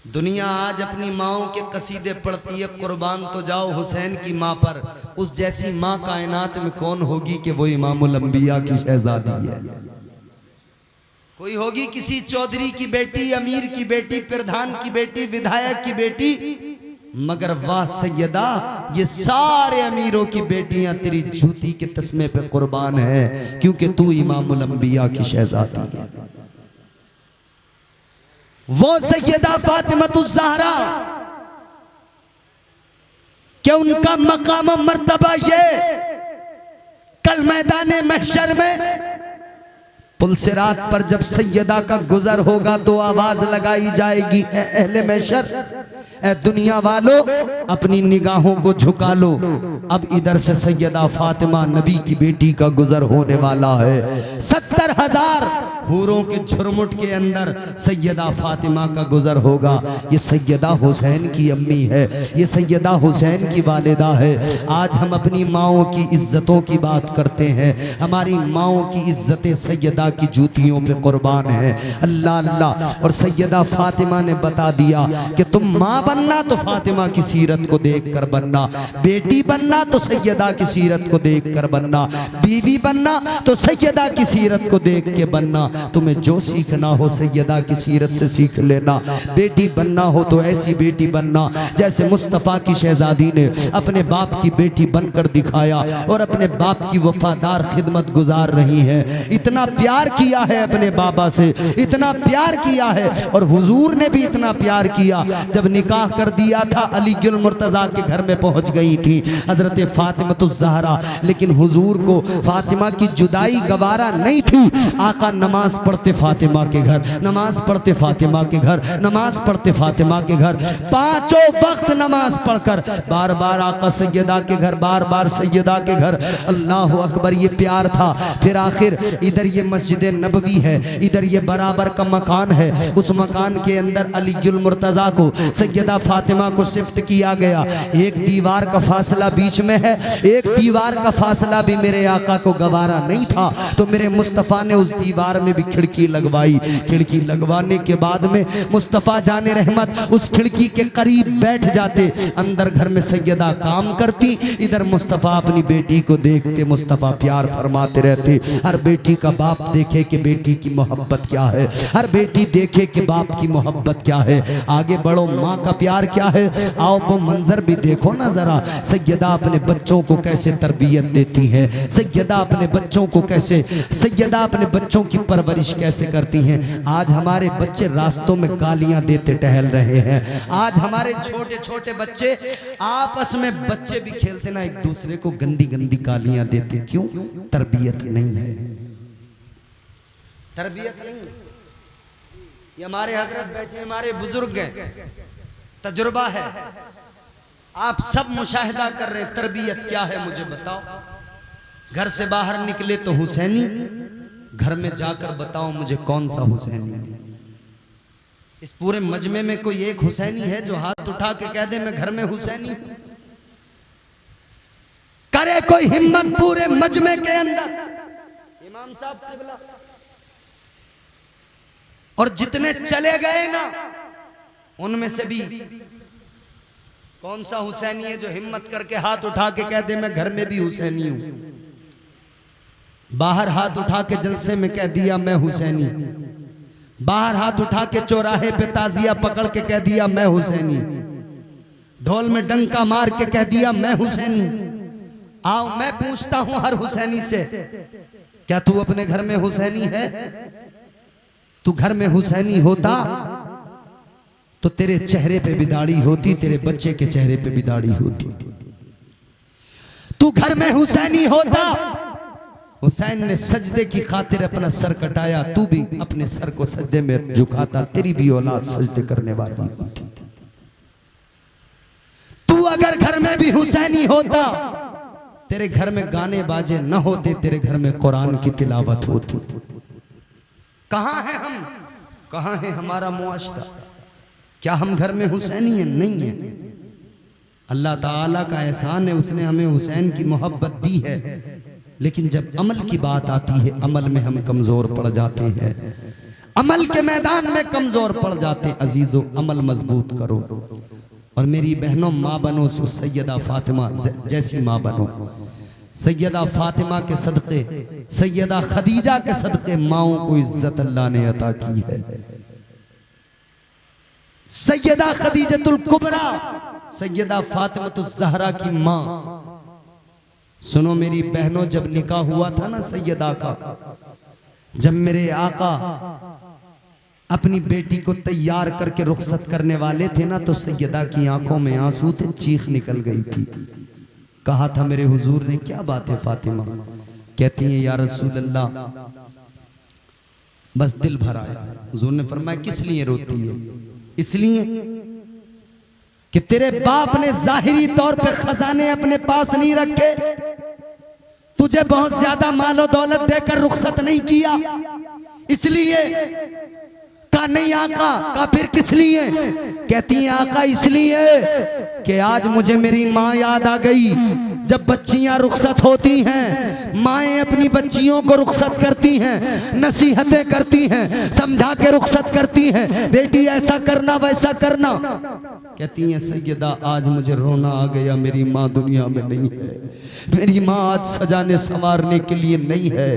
दुनिया आज अपनी माओं के कसीदे पढ़ती है, कुर्बान तो जाओ हुसैन की माँ पर। उस जैसी माँ कायनात में कौन होगी कि वो इमामुल अंबिया की शहजादी है। कोई होगी किसी चौधरी की बेटी, अमीर की बेटी, प्रधान की बेटी, विधायक की बेटी, मगर वाह सैयदा ये सारे अमीरों की बेटियां तेरी जूती के तस्मे पे कुर्बान है, क्योंकि तू इमामुल अंबिया की शहजादी है। वो सैयदा फातिमतुज़ ज़हरा क्या उनका मकाम मर्तबा ये कल मैदाने महशर में पुलसिरात पर जब सैयदा का गुजर होगा तो आवाज लगाई जाएगी, ए अहले महशर, ए दुनिया वालों अपनी निगाहों को झुका लो, अब इधर से सैयदा फातिमा नबी की बेटी का गुजर होने वाला है। 70,000 हूरों के झुरमुट के अंदर सैयदा फातिमा का गुजर होगा। ये सैयदा हुसैन की अम्मी है, ये सैयदा हुसैन की वालिदा है। आज हम अपनी माओं की इज्जतों की बात करते हैं, हमारी माओं की इज्जतें सैयदा की जूतियों पे कुर्बान है। अल्लाह अल्लाह। और सैयदा फातिमा ने बता दिया कि तुम माँ बनना तो फातिमा की सीरत को देख कर बनना, बेटी बनना तो सैयदा की सीरत को देख कर बनना, बीवी बनना तो सैयदा की सीरत को देख के बनना। तुम्हें जो सीखना हो सैयदा की सीरत से सीख लेना। बेटी बनना हो तो ऐसी बेटी बनना जैसे मुस्तफ़ा की शहजादी ने अपने बाप की बेटी बनकर दिखाया और अपने बाप की वफादार खिदमत गुजार रही है। इतना प्यार किया है अपने बाबा से, इतना प्यार किया है, और हुजूर ने भी इतना प्यार किया। जब निकाह कर दिया था अली गुल मुर्तजा के घर में पहुंच गई थी हजरत फातिमतुज़ ज़हरा, लेकिन हुजूर को फातिमा की जुदाई गवारा नहीं थी। आका नमाज पढ़ते फातिमा के घर, नमाज पढ़ते फातिमा के घर, नमाज पढ़ते फातिमा के घर, 5 वक्त नमाज पढ़कर बार बार आका सैयदा के घर, बार बार सैयदा के घर। अल्लाह अकबर, ये प्यार था। फिर आखिर इधर ये मस्जिद नबवी है, इधर ये बराबर का मकान है, उस मकान के अंदर अली गुल मुर्तजा को सैयदा फातिमा को शिफ्ट किया गया। एक दीवार का फासला बीच में है, एक दीवार का फासला भी मेरे आका को गवारा नहीं था, तो मेरे मुस्तफ़ा ने उस दीवार में भी खिड़की लगवाई। खिड़की लगवाने के बाद में मुस्तफ़ा जाने रहमत उस खिड़की के करीब बैठ जाते, अंदर घर में सैयदा काम करती, इधर मुस्तफ़ा अपनी बेटी को देखते, मुस्तफ़ा प्यार फरमाते रहते। हर बेटी का बाप देखे कि बेटी की मोहब्बत क्या है, हर बेटी देखे कि बाप की मोहब्बत क्या है। आगे बढ़ो, माँ का प्यार क्या है, आओ वो मंजर भी देखो ना जरा। सैयदा अपने बच्चों को कैसे तरबियत देती है, सैयदा अपने बच्चों को कैसे, सैयदा अपने बच्चों की परवरिश कैसे करती हैं। आज हमारे बच्चे रास्तों में गालियां देते टहल रहे हैं। आज हमारे छोटे छोटे बच्चे आपस में, बच्चे भी खेलते ना, एक दूसरे को गंदी गंदी गालियां देते। क्यों? तरबियत नहीं है, तरबियत नहीं है। ये हमारे हजरत बैठे, हमारे बुजुर्ग हैं, तजुर्बा है। आप सब मुशाहिदा कर रहे हैं, तरबियत क्या है मुझे बताओ। घर से बाहर निकले तो हुसैनी, घर में जाकर बताओ मुझे कौन सा हुसैनी है। इस पूरे मजमे में कोई एक हुसैनी है जो हाथ उठा के कह दे मैं घर में हुसैनी हूं? करे कोई हिम्मत पूरे मजमे के अंदर? इमाम साहब क़िबला और जितने चले गए ना, उनमें से भी कौन सा हुसैनी है जो हिम्मत करके हाथ उठा के कह दे मैं घर में भी हुसैनी हूं? बाहर हाथ उठा के जलसे में कह दिया मैं हुसैनी, बाहर हाथ उठा के चौराहे पे ताजिया पकड़ के कह दिया मैं हुसैनी, ढोल में डंका मार के कह दिया मैं हुसैनी। आओ मैं पूछता हूं हर हुसैनी से, क्या तू अपने घर में हुसैनी है? तू घर में हुसैनी होता तो तेरे चेहरे पे भी दाढ़ी होती, तेरे बच्चे के चेहरे पे भी दाढ़ी होती। तू घर में हुसैनी होता, हुसैन ने सजदे की खातिर अपना सर कटाया, तू भी अपने सर को सजदे में झुकाता, तेरी भी औलाद सजदे करने वाली होती। तू अगर घर में भी हुसैनी होता, तेरे घर में गाने बाजे न होते, तेरे घर में कुरान की तिलावत होती। कहां है हम, कहां है हमारा मुआशरा? क्या हम घर में हुसैनी हैं? नहीं है। अल्लाह ताला का एहसान है, उसने हमें हुसैन की मोहब्बत दी है, लेकिन जब अमल की बात आती है, अमल में हम कमजोर पड़ जाते हैं, अमल के मैदान में कमजोर पड़ जाते हैं। अजीजों, अमल मजबूत करो और मेरी बहनों, माँ बनो, सैयदा फातिमा जैसी माँ बनो। सैयदा फातिमा के सदक़े, सैयदा खदीजा के सदक़े माओं को इज्जत अल्लाह ने अता की है। सैयदा खदीजतुल कुबरा, सैयदा फातिमतुज़ ज़हरा की माँ। सुनो मेरी बहनों, जब निकाह हुआ था ना सैयदा का, जब मेरे आका अपनी बेटी को तैयार करके रुखसत करने वाले थे ना, तो सैयदा की आंखों में आंसू थे, चीख निकल गई थी। कहा था मेरे हुजूर ने, क्या बात है फातिमा? कहती है या रसूल अल्लाह, बस दिल भर आया। हुजूर ने फरमाया किस लिए रोती है? इसलिए कि तेरे बाप ने जाहिरी तौर पे खजाने अपने पास नहीं रखे, तुझे बहुत ज्यादा मालो दौलत देकर रुखसत नहीं किया, इसलिए। का नहीं आका, का फिर किस लिए? कहती है आका इसलिए कि आज मुझे मेरी माँ याद आ गई। जब बच्चियां रुखसत होती हैं, माएँ अपनी बच्चियों को रुखसत करती हैं, नसीहतें करती हैं, समझा के रुखसत करती हैं, बेटी ऐसा करना वैसा करना। कहती हैं सैयदा आज मुझे रोना आ गया, मेरी माँ दुनिया में नहीं है, मेरी माँ आज सजाने संवारने के लिए नहीं है,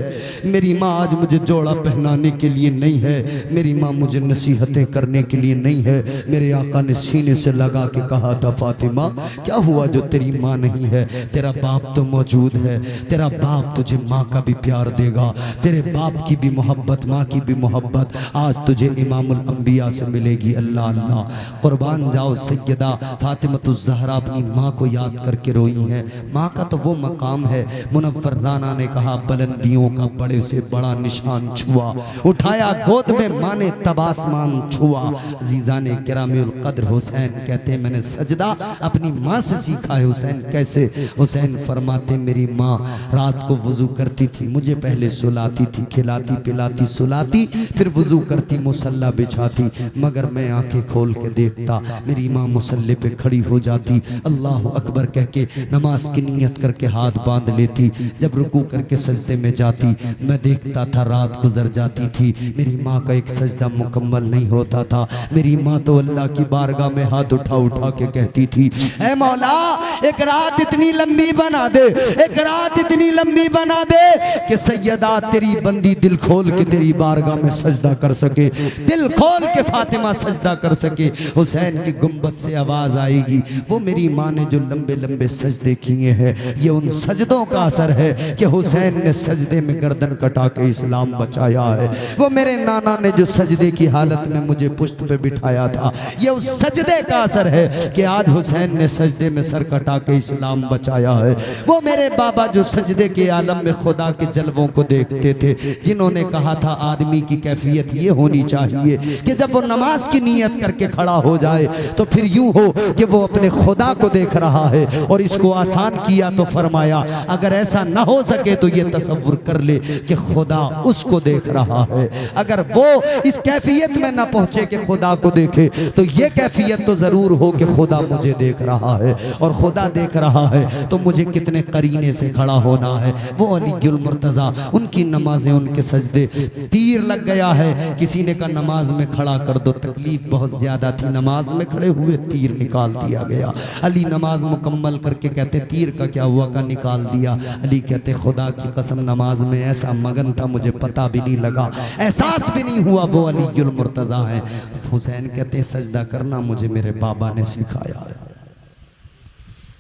मेरी माँ आज मुझे जोड़ा पहनाने के लिए नहीं है, मेरी माँ मुझे नसीहतें करने के लिए नहीं है। मेरे आका ने सीने से लगा के कहा था फातिमा क्या हुआ जो तेरी माँ नहीं है? तेरा बाप तो मौजूद है, तेरा बाप तुझे माँ का भी प्यार देगा, तेरे बाप की भी मोहब्बत, माँ की भी मोहब्बत आज तुझे इमामुल अंबिया से मिलेगी। अल्लाह अल्लाह, कुर्बान जाओ। सैयदा फातिमतुज़ ज़हरा अपनी माँ को याद करके रोई है। माँ का तो वो मकाम है, मुनव्वर राना ने कहा बुलंदियों का बड़े से बड़ा निशान छुआ, उठाया गोद में माँ ने तब आसमान छुआ। अज़ीज़ाने किरामिल क़द्र हुसैन कहते हैं मैंने सजदा अपनी माँ से सीखा है। हुसैन कैसे? हुसैन फरमाते मेरी माँ रात को वुज़ू करती थी, मुझे पहले सुलाती थी, खिलाती पिलाती सुलाती, फिर वुज़ू करती मुसल्ला बिछाती, मगर मैं आंखें खोल के देखता मेरी माँ मुसल्ले पे खड़ी हो जाती, अल्लाह अकबर कह के नमाज की नीयत करके हाथ बांध लेती। जब रुकू करके सजदे में जाती, मैं देखता था रात गुजर जाती थी, मेरी माँ का एक सजदा मुकम्मल नहीं होता था। मेरी माँ तो अल्लाह की बारगाह में हाथ उठा उठा के कहती थी ऐ मौला एक रात इतनी लंबी बना दे, एक रात इतनी लंबी बना दे कि सैयदा तेरी बंदी दिल खोल के तेरी बारगाह में सजदा कर सके, दिल खोल के फातिमा सजदा कर सके। हुसैन की गुंबद से आवाज आएगी, वो मेरी माँ ने जो लंबे लंबे सजदे किए हैं ये उन सजदों का असर है कि हुसैन ने सजदे में गर्दन कटा के इस्लाम बचाया है। वो मेरे नाना ने जो सजदे की हालत में मुझे पुश्त पे बिठाया था, ये उस सजदे का असर है कि आज हुसैन ने सजदे में सर कटा के इस्लाम बचाया है। वो मेरे बाबा जो सजदे के आलम में खुदा के जलवों को देखते थे, जिन्होंने कहा था आदमी की कैफियत ये होनी चाहिए कि जब वो नमाज की नीयत करके खड़ा हो जाए तो फिर यूं हो कि वो अपने खुदा को देख रहा है। और इसको आसान किया तो फरमाया अगर ऐसा ना हो सके तो ये तसव्वुर कर ले कि खुदा उसको देख रहा है। अगर वो इस कैफियत में ना पहुंचे कि खुदा को देखे तो ये कैफियत तो जरूर हो कि खुदा मुझे देख रहा है, और खुदा देख रहा है तो मुझे कितने करीने से खड़ा होना है। वो अलीउल मुर्तज़ा, उनकी नमाजें, उनके सजदे, तीर लग गया है, किसी ने कहा नमाज में खड़ा कर दो, तकलीफ बहुत ज्यादा थी, नमाज में खड़े हुए तीर निकाल दिया गया। अली नमाज मुकम्मल करके कहते तीर का क्या हुआ? का निकाल दिया। अली कहते खुदा की कसम नमाज में ऐसा मगन था मुझे पता भी नहीं लगा, एहसास भी नहीं हुआ वो अलीउल मुर्तज़ा है। हुसैन कहते सजदा करना मुझे मेरे बाबा ने सिखाया है।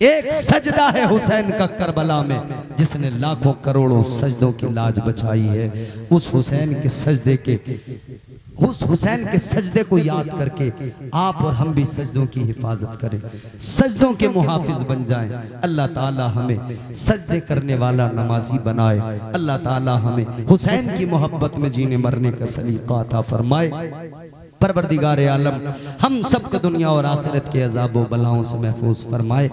एक सजदा है हुसैन का करबला में जिसने लाखों करोड़ों सजदों की लाज बचाई है। उस हुसैन के सजदे के उस हुसैन के सजदे को याद करके आप और हम भी सजदों की हिफाजत करें, सजदों के मुहाफिज बन जाएं। अल्लाह ताला हमें सजदे करने वाला नमाजी बनाए। अल्लाह ताला हमें हुसैन की मोहब्बत में जीने मरने का सलीका अता फरमाए। परवरदिगार आलम हम सबको दुनिया और आखिरत के अज़ाब व बलाओं से महफूज फरमाए।